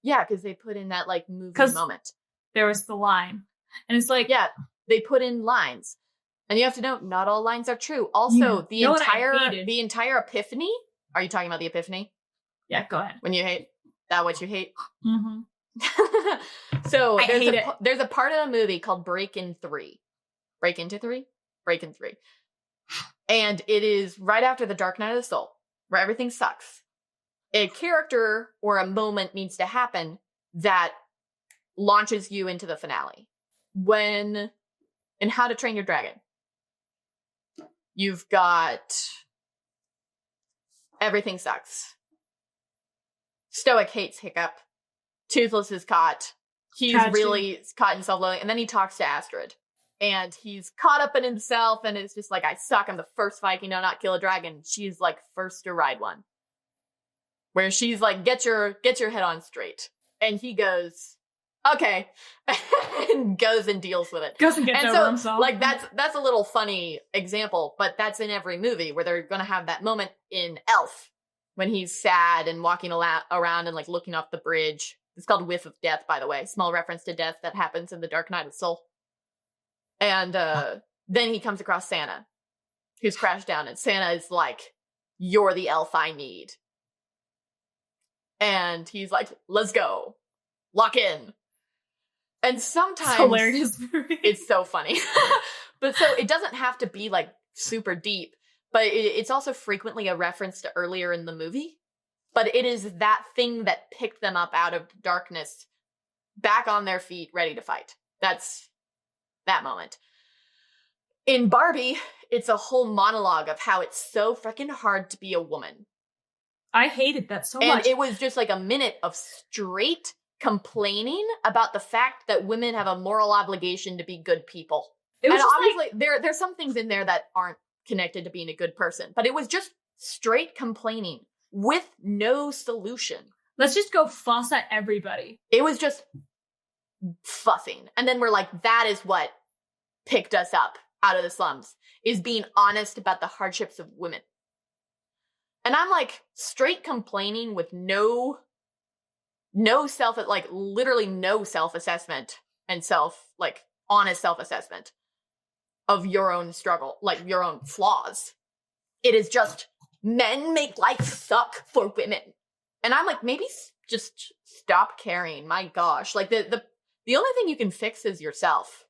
Yeah, because they put in that like movie moment. There was the line. And it's like, yeah, they put in lines. And you have to know, not all lines are true. Also, the entire epiphany. Are you talking about the epiphany? Yeah, go ahead. When you hate that, what you hate? Mm-hmm. So there's a part of the movie called Break in 3. Break into 3? Break in 3. And it is right after the Dark Night of the Soul, where everything sucks. A character or a moment needs to happen that launches you into the finale. When in How to Train Your Dragon, you've got everything sucks. Stoic hates Hiccup. Toothless is caught. He's really caught in self-loathing. And then he talks to Astrid. And he's caught up in himself. And it's just like, I suck. I'm the first Viking to not kill a dragon. She's like first to ride one. Where she's like, get your head on straight. And he goes, okay. And goes and deals with it. Goes and gets over himself. Like, that's a little funny example. But that's in every movie where they're going to have that moment in Elf. When he's sad and walking around and like looking off the bridge. It's called Whiff of Death, by the way. Small reference to death that happens in The Dark Night of the Soul. And then he comes across Santa, who's crashed down. And Santa is like, you're the elf I need. And he's like, let's go. Lock in. And sometimes... It's hilarious movie. It's so funny. But so it doesn't have to be like super deep. But it's also frequently a reference to earlier in the movie. But it is that thing that picked them up out of darkness, back on their feet, ready to fight. That's that moment. In Barbie, it's a whole monologue of how it's so freaking hard to be a woman. I hated that so much. And it was just like a minute of straight complaining about the fact that women have a moral obligation to be good people. And obviously, there's some things in there that aren't connected to being a good person. But it was just straight complaining. With no solution. Let's just go fuss at everybody. It was just fussing. And then we're like, that is what picked us up out of the slums, is being honest about the hardships of women. And I'm like, straight complaining with no literally no self-assessment and honest self-assessment of your own struggle, like your own flaws. It is just... Men make life suck for women. And I'm like, maybe just stop caring. My gosh. Like, the only thing you can fix is yourself.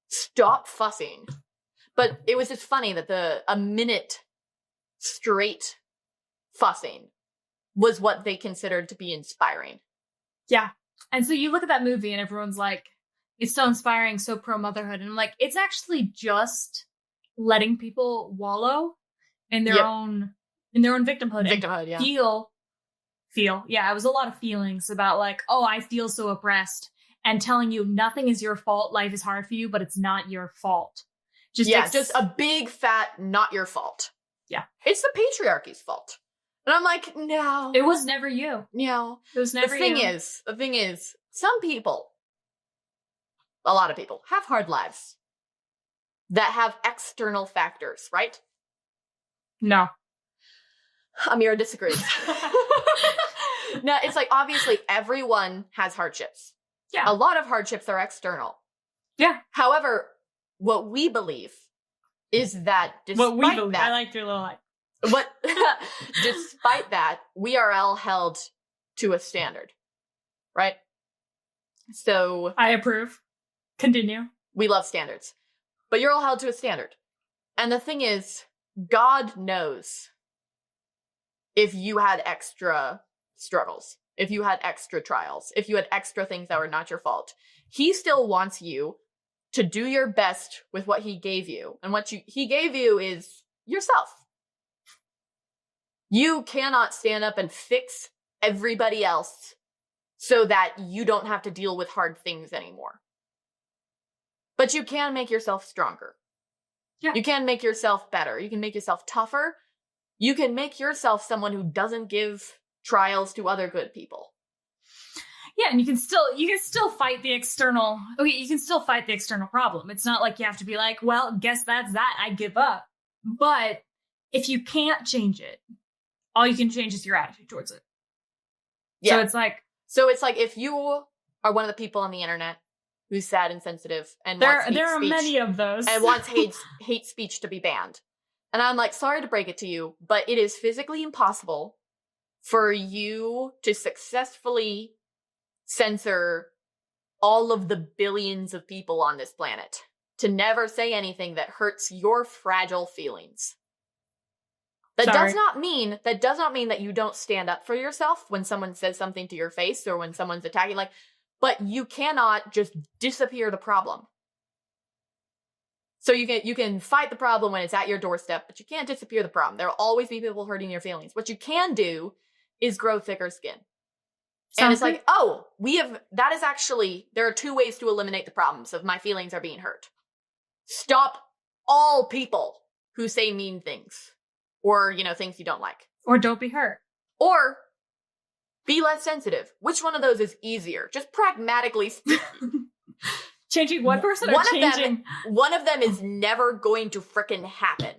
Stop fussing. But it was just funny that a minute straight fussing was what they considered to be inspiring. Yeah. And so you look at that movie and everyone's like, it's so inspiring, so pro-motherhood. And I'm like, it's actually just letting people wallow in their own victimhood. Victimhood, yeah. Feel. Yeah, it was a lot of feelings about like, oh, I feel so oppressed. And telling you nothing is your fault. Life is hard for you, but it's not your fault. Just a big fat not your fault. Yeah. It's the patriarchy's fault. And I'm like, no. It was never you. No. It was never you. The thing is, some people, a lot of people, have hard lives that have external factors, right? No. Ameera disagrees. No, it's like, obviously, everyone has hardships. Yeah. A lot of hardships are external. Yeah. However, what we believe is that despite that... I like your little line. Despite that, we are all held to a standard. Right? So... I approve. Continue. We love standards. But you're all held to a standard. And the thing is, God knows if you had extra struggles, if you had extra trials, if you had extra things that were not your fault. He still wants you to do your best with what he gave you. And what he gave you is yourself. You cannot stand up and fix everybody else so that you don't have to deal with hard things anymore. But you can make yourself stronger. Yeah. You can make yourself better. You can make yourself tougher. You can make yourself someone who doesn't give trials to other good people. Yeah, and you can still fight the external. Okay, you can still fight the external problem. It's not like you have to be like, well, guess that's that. I give up. But if you can't change it, all you can change is your attitude towards it. Yeah. So it's like if you are one of the people on the internet who's sad and sensitive and there wants hate are speech, many of those and wants hate speech to be banned, and I'm like, sorry to break it to you, but it is physically impossible for you to successfully censor all of the billions of people on this planet, to never say anything that hurts your fragile feelings. That does not mean that you don't stand up for yourself when someone says something to your face or when someone's attacking, but you cannot just disappear the problem. So you can fight the problem when it's at your doorstep, but you can't disappear the problem. There will always be people hurting your feelings. What you can do is grow thicker skin. And it's like, there are two ways to eliminate the problems of my feelings are being hurt. Stop all people who say mean things or, things you don't like. Or don't be hurt. Or be less sensitive. Which one of those is easier? Just pragmatically speaking. Changing one person or changing... One of them is never going to frickin' happen.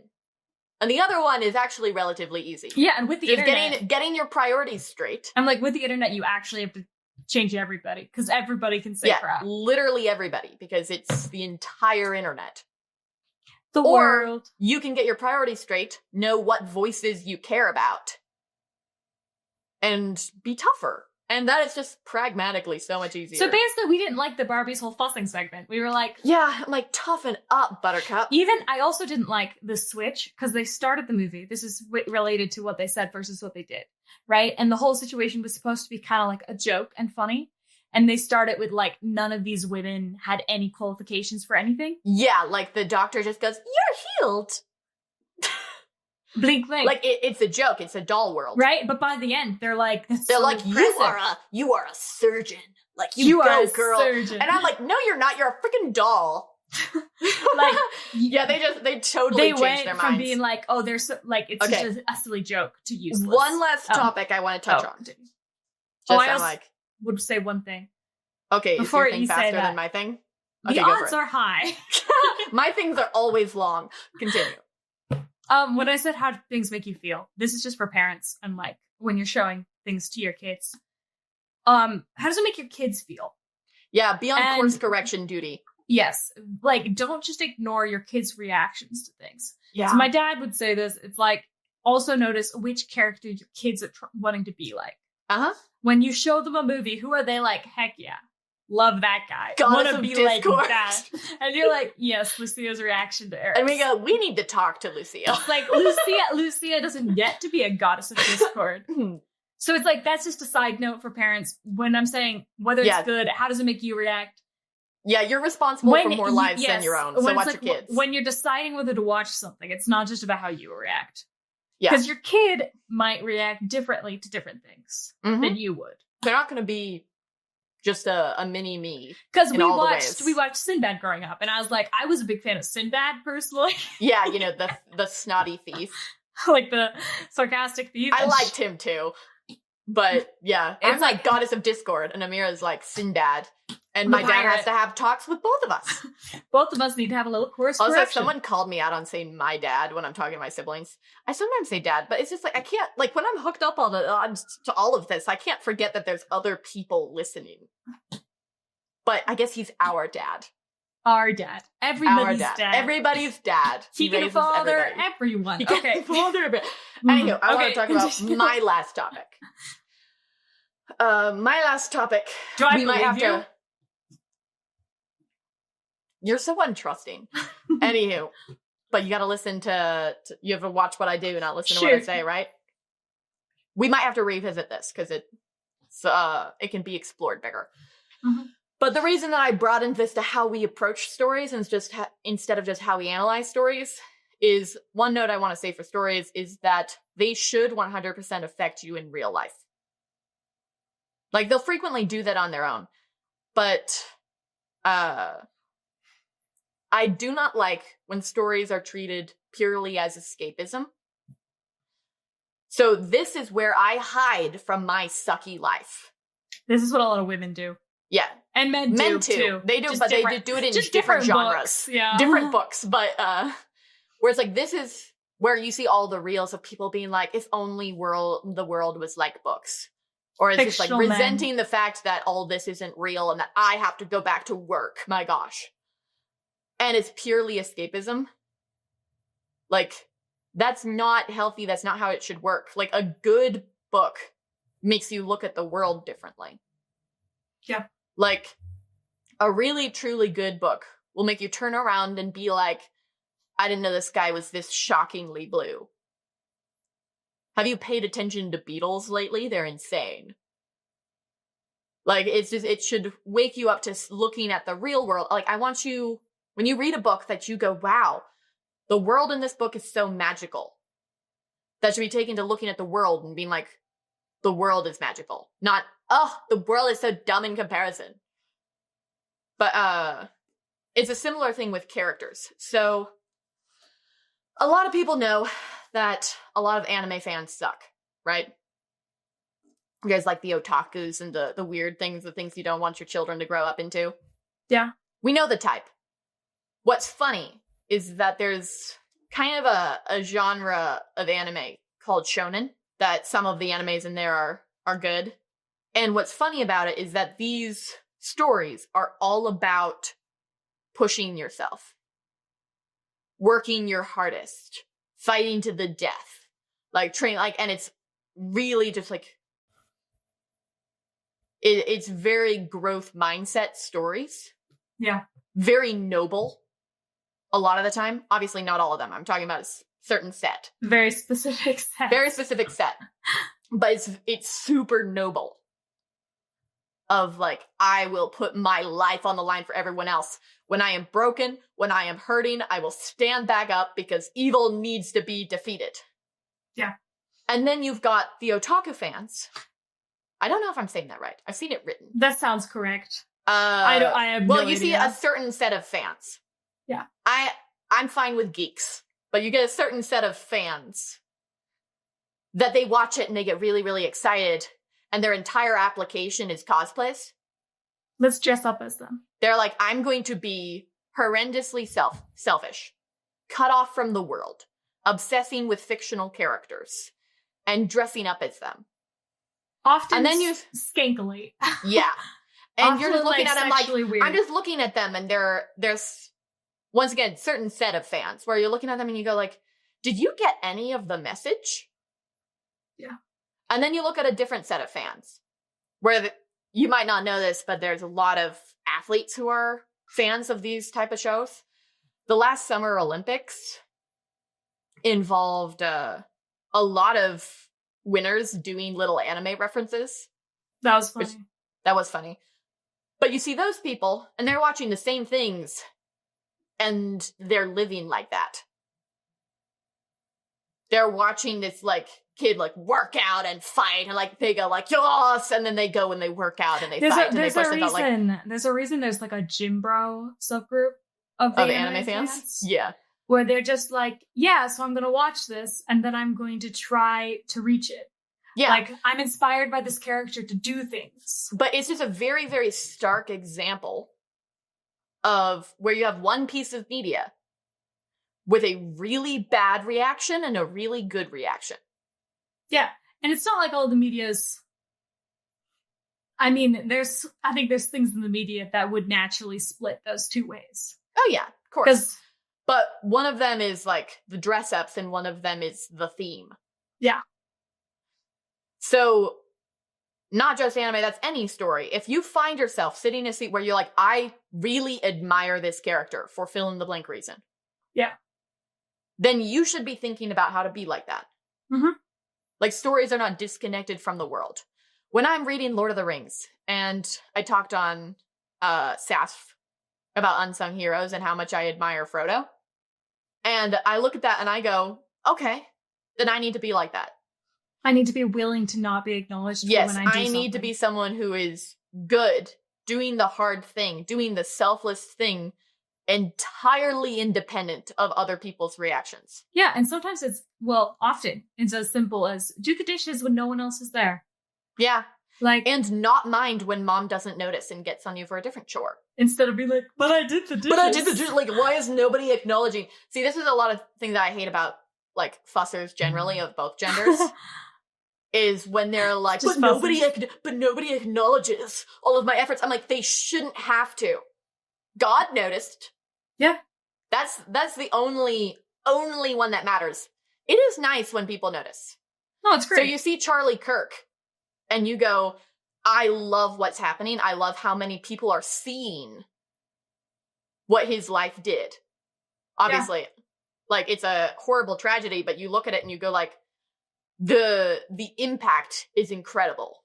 And the other one is actually relatively easy. Yeah, and with the internet... Getting your priorities straight. I'm like, with the internet, you actually have to change everybody. Because everybody can say crap. Literally everybody. Because it's the entire internet. The world. You can get your priorities straight, know what voices you care about, and be tougher. And that is just pragmatically so much easier. So basically, we didn't like the Barbie's whole fussing segment. We were like... Yeah, I'm like, toughen up, Buttercup. I also didn't like the switch, because they started the movie. This is related to what they said versus what they did, right? And the whole situation was supposed to be kind of like a joke and funny. And they started with, like, none of these women had any qualifications for anything. Yeah, like, the doctor just goes, you're healed. Blink, blink. Like, it's a joke. It's a doll world. Right? But by the end, they're like, you are a surgeon. Like, you are go, a girl. surgeon. And I'm like, no, you're not. You're a freaking doll. Like, yeah, they totally changed their minds. They went from being like, oh, they're it's just a silly joke to useless. One last topic I want to touch on. I would say one thing. Okay, before is your thing faster than my thing? Okay, the odds are high. My things are always long. Continue. When I said how things make you feel, this is just for parents and like when you're showing things to your kids. How does it make your kids feel? Yeah, be on course correction duty. Yes, like don't just ignore your kids' reactions to things. Yeah. So my dad would say this. It's like also notice which character your kids are wanting to be like. When you show them a movie, who are they like? Heck yeah. Love that guy. Want to be discourse. Like that. And you're like, yes, Lucia's reaction to Eric. And we go, we need to talk to Lucia. It's like, Lucia doesn't get to be a goddess of discord. So it's like, that's just a side note for parents. When I'm saying whether it's good, how does it make you react? Yeah, you're responsible for more lives than your own. So watch your kids. When you're deciding whether to watch something, it's not just about how you react. Yeah. Because your kid might react differently to different things than you would. They're not going to be just a mini me. Because we watched Sinbad growing up, and I was like, I was a big fan of Sinbad personally. Yeah, the snotty thief, like the sarcastic thief. I liked him too, but yeah, I'm like goddess of discord, and Ameera's like Sinbad, and my dad has to have talks with both of us. Both of us need to have a little course correction. Also, someone called me out on saying my dad when I'm talking to my siblings. I sometimes say dad, but it's just like I can't, like when I'm hooked up to all of this, I can't forget that there's other people listening. But I guess he's our dad. Our dad. Everybody's dad. Everybody's dad. He can father everyone. Okay. Anyway, I want to talk about my last topic. My last topic. Do I believe you? You're so untrusting. Anywho, but you got to listen you have to watch what I do, not listen to what I say, right? We might have to revisit this because it can be explored bigger. But the reason that I broadened this to how we approach stories and instead of just how we analyze stories is one note I want to say for stories is that they should 100% affect you in real life. Like they'll frequently do that on their own, but I do not like when stories are treated purely as escapism. So this is where I hide from my sucky life. This is what a lot of women do. Yeah. And men do too. They do, Just but different- they do it in just different genres. books, yeah. Different books. But where it's like, this is where you see all the reels of people being like, if only the world was like books. Or it's just like Fictional men. resenting the fact that all this isn't real and that I have to go back to work. My gosh. And it's purely escapism. Like, that's not healthy. That's not how it should work. Like, a good book makes you look at the world differently. Yeah. Like, a really, truly good book will make you turn around and be like, I didn't know the sky was this shockingly blue. Have you paid attention to beetles lately? They're insane. Like, it's just, it should wake you up to looking at the real world. Like, I want you, when you read a book, that you go, wow, the world in this book is so magical. That should be taken to looking at the world and being like, the world is magical. Not, oh, the world is so dumb in comparison. But, it's a similar thing with characters. So, a lot of people know that a lot of anime fans suck, right? You guys like the otakus and the weird things, the things you don't want your children to grow up into. Yeah. We know the type. What's funny is that there's kind of a genre of anime called shonen, that some of the animes in there are good. And what's funny about it is that these stories are all about pushing yourself, working your hardest, fighting to the death, like train, like, and it's really just like, it's very growth mindset stories. Yeah. Very noble. A lot of the time. Obviously not all of them. I'm talking about a certain set. Very specific set. Very specific set. But it's super noble. Of like, I will put my life on the line for everyone else. When I am broken, when I am hurting, I will stand back up because evil needs to be defeated. Yeah. And then you've got the otaku fans. I don't know if I'm saying that right. I've seen it written. That sounds correct. I have no Well, you see idea. a certain set of fans. Yeah. I'm fine with geeks, but you get a certain set of fans that they watch it and they get really, really excited, and their entire application is cosplays. Let's dress up as them. They're like, I'm going to be horrendously selfish, cut off from the world, obsessing with fictional characters, and dressing up as them. Often And then you skankily. Yeah. And Often, you're just looking at them like, weird. I'm just looking at them, and there's, once again, certain set of fans where you're looking at them and you go like, did you get any of the message? Yeah. And then you look at a different set of fans where you might not know this, but there's a lot of athletes who are fans of these type of shows. The last Summer Olympics involved a lot of winners doing little anime references. That was funny. That was funny. But you see those people, and they're watching the same things, and they're living like that. They're watching this, like, kid, like, work out and fight, and, like, they go, like, yes! And then they go and they work out and they fight, and they push themselves, like... There's a reason there's, like, a gym bro subgroup of anime fans? Yeah. Where they're just like, yeah, so I'm going to watch this, and then I'm going to try to reach it. Yeah. Like, I'm inspired by this character to do things. But it's just a very, very stark example of where you have one piece of media with a really bad reaction and a really good reaction. Yeah. And it's not like all the media's... I mean, I think there's things in the media that would naturally split those two ways. Oh, yeah, of course. But one of them is, like, the dress-ups, and one of them is the theme. Yeah. So, not just anime, that's any story. If you find yourself sitting in a seat where you're like, I really admire this character for fill in the blank reason. Yeah. Then you should be thinking about how to be like that. Mm-hmm. Like, stories are not disconnected from the world. When I'm reading Lord of the Rings, and I talked on SASF about Unsung Heroes and how much I admire Frodo, and I look at that and I go, okay, then I need to be like that. I need to be willing to not be acknowledged for yes, when I do I need to be someone who is good, doing the hard thing, doing the selfless thing entirely independent of other people's reactions. Yeah, and sometimes often it's as simple as do the dishes when no one else is there. Yeah. Like, and not mind when mom doesn't notice and gets on you for a different chore. Instead of being like, but I did the dishes. But I did the dishes. Like, why is nobody acknowledging? See, this is a lot of things that I hate about, like, fussers generally of both genders. Is when they're like, but nobody acknowledges all of my efforts. I'm like, they shouldn't have to. God noticed. Yeah. That's the only one that matters. It is nice when people notice. No, it's great. So you see Charlie Kirk, and you go, I love what's happening. I love how many people are seeing what his life did. Obviously, like, it's a horrible tragedy, but you look at it and you go, like, the impact is incredible.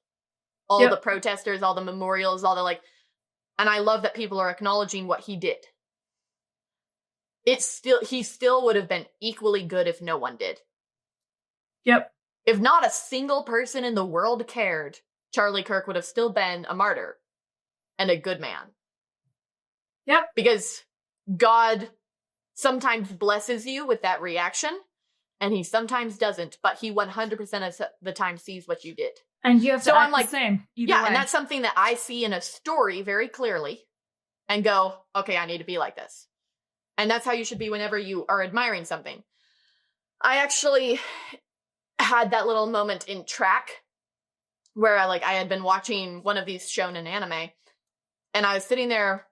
All the protesters, all the memorials, all the, like, and I love that people are acknowledging what he did. He still would have been equally good if no one did. Yep. If not a single person in the world cared, Charlie Kirk would have still been a martyr and a good man. Yep. Because God sometimes blesses you with that reaction, and he sometimes doesn't, but he 100% of the time sees what you did. And you have to so act I'm like, the same. Either way. And that's something that I see in a story very clearly and go, okay, I need to be like this. And that's how you should be whenever you are admiring something. I actually had that little moment in track where I had been watching one of these shonen anime, and I was sitting there,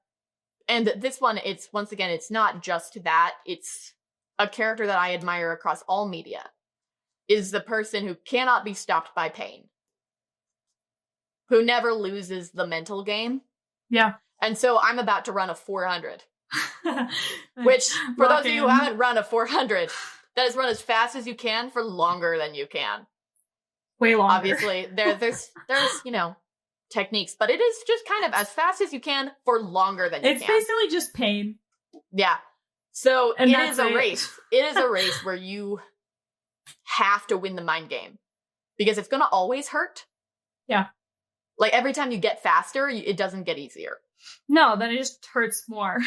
and this one, it's not just that, it's a character that I admire across all media, is the person who cannot be stopped by pain, who never loses the mental game. Yeah. And so I'm about to run a 400, which, for those of you who haven't run a 400, that is run as fast as you can for longer than you can. Way longer. Obviously, there's techniques, but it is just kind of as fast as you can for longer than you can. It's basically just pain. Yeah. So it is a race. It is a race where you have to win the mind game, because it's going to always hurt. Yeah. Like, every time you get faster, it doesn't get easier. No, then it just hurts more.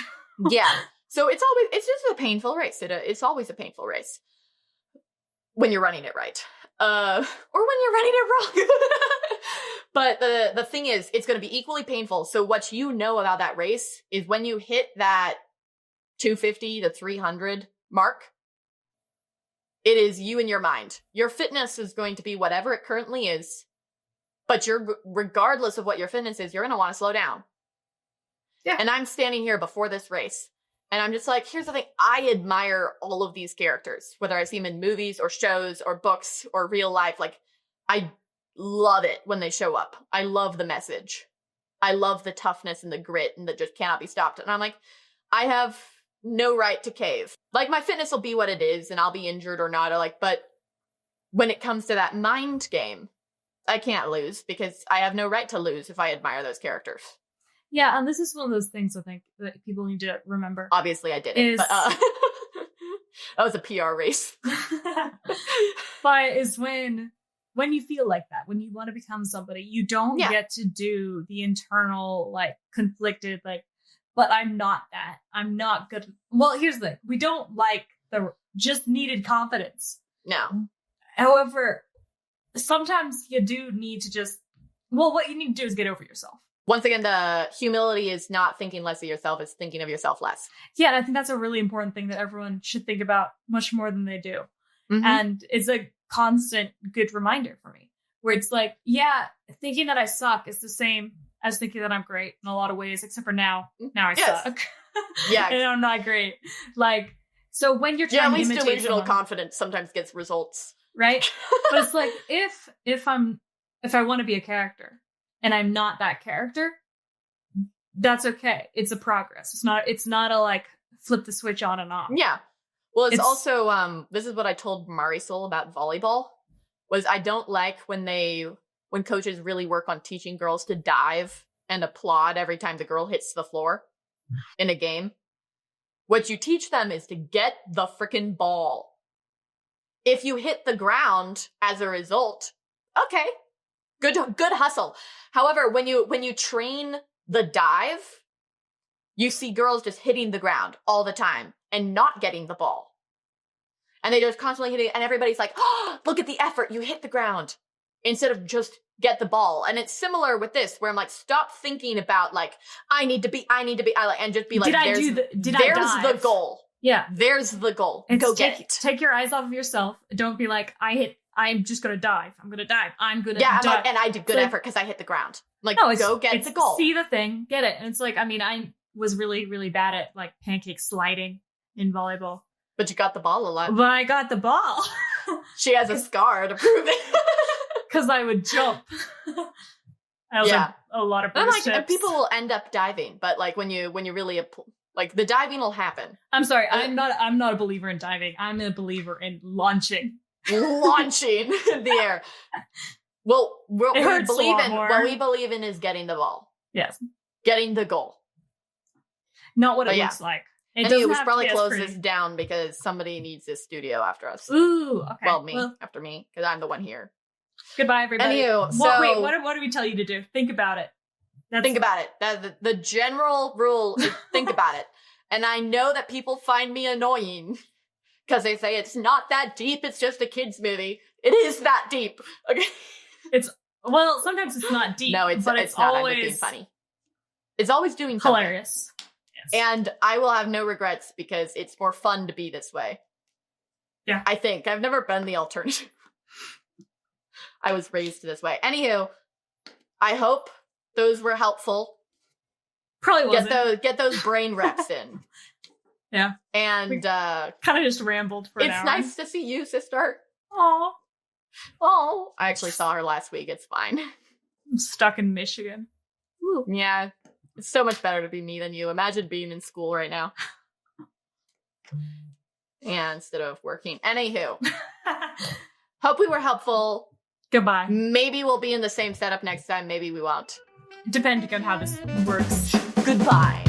Yeah. So it's just a painful race. It's always a painful race when you're running it right. Or when you're running it wrong. But the thing is, it's going to be equally painful. So what you know about that race is when you hit that 250 to 300 mark, it is you in your mind. Your fitness is going to be whatever it currently is, but regardless of what your fitness is, you're going to want to slow down. Yeah. And I'm standing here before this race, and I'm just like, here's the thing. I admire all of these characters, whether I see them in movies or shows or books or real life. Like, I love it when they show up. I love the message. I love the toughness and the grit and that just cannot be stopped. And I'm like, I have no right to cave. Like, my fitness will be what it is, and I'll be injured or not. But when it comes to that mind game, I can't lose, because I have no right to lose if I admire those characters. Yeah, and this is one of those things I think that people need to remember. Obviously, I didn't, but that was a PR race. But is when you feel like that, when you want to become somebody, you don't get to do the internal, like, conflicted, like, but I'm not that. I'm not good. Well, here's the thing. We don't like the just needed confidence. No. However, sometimes you do need to what you need to do is get over yourself. Once again, the humility is not thinking less of yourself, it's thinking of yourself less. Yeah, and I think that's a really important thing that everyone should think about much more than they do. Mm-hmm. And it's a constant good reminder for me, where it's like, yeah, thinking that I suck is the same as thinking that I'm great in a lot of ways, except for now I suck. Yeah. And I'm not great. Like, so when you're trying to imitate at least delusional someone, confidence sometimes gets results. Right? But it's like, if I want to be a character and I'm not that character, that's okay. It's a progress. It's not a, like, flip the switch on and off. Yeah. Well, it's also, this is what I told Marisol about volleyball, was I don't like when coaches really work on teaching girls to dive and applaud every time the girl hits the floor in a game. What you teach them is to get the frickin' ball. If you hit the ground as a result, okay, good hustle. However, when you train the dive, you see girls just hitting the ground all the time and not getting the ball. And they just constantly hitting, and everybody's like, oh, look at the effort, you hit the ground. Instead of just get the ball. And it's similar with this, where I'm like, stop thinking about like, I need to be, and just be like, there's the goal. Yeah. There's the goal. Go get it. Take your eyes off of yourself. Don't be like, I'm just going to dive. I'm going to dive. I'm going to dive. Like, and I did good effort because I hit the ground. Like, no, go get the goal. See the thing, get it. And it's like, I mean, I was really, really bad at like pancake sliding in volleyball. But you got the ball a lot. But I got the ball. She has a scar to prove it. Because I would jump. I also have a lot of bruise tips. People will end up diving, but like when you really like the diving will happen. I'm sorry, I'm not a believer in diving. I'm a believer in launching. Launching in the air. Well, what we believe in is getting the ball. Yes. Getting the goal. Not what it looks like. We should probably close this down because somebody needs this studio after us. Ooh, okay. Well, after me, because I'm the one here. Goodbye, everybody. Anywho, what do we tell you to do? Think about it. Think about it. The general rule is think about it. And I know that people find me annoying because they say it's not that deep. It's just a kid's movie. It is that deep. Okay. Sometimes it's not deep. No, it's not. Always I'm being funny. It's always doing something. Hilarious. Yes. And I will have no regrets because it's more fun to be this way. Yeah. I think. I've never been the alternative. I was raised this way. Anywho, I hope those were helpful. Probably wasn't. Get those brain reps in. Yeah. And kind of just rambled for an hour. It's nice to see you, sister. Oh. I actually saw her last week. It's fine. I'm stuck in Michigan. Woo. Yeah. It's so much better to be me than you. Imagine being in school right now. Yeah, instead of working. Anywho. Hope we were helpful. Goodbye. Maybe we'll be in the same setup next time. Maybe we won't. Depending on how this works. Goodbye.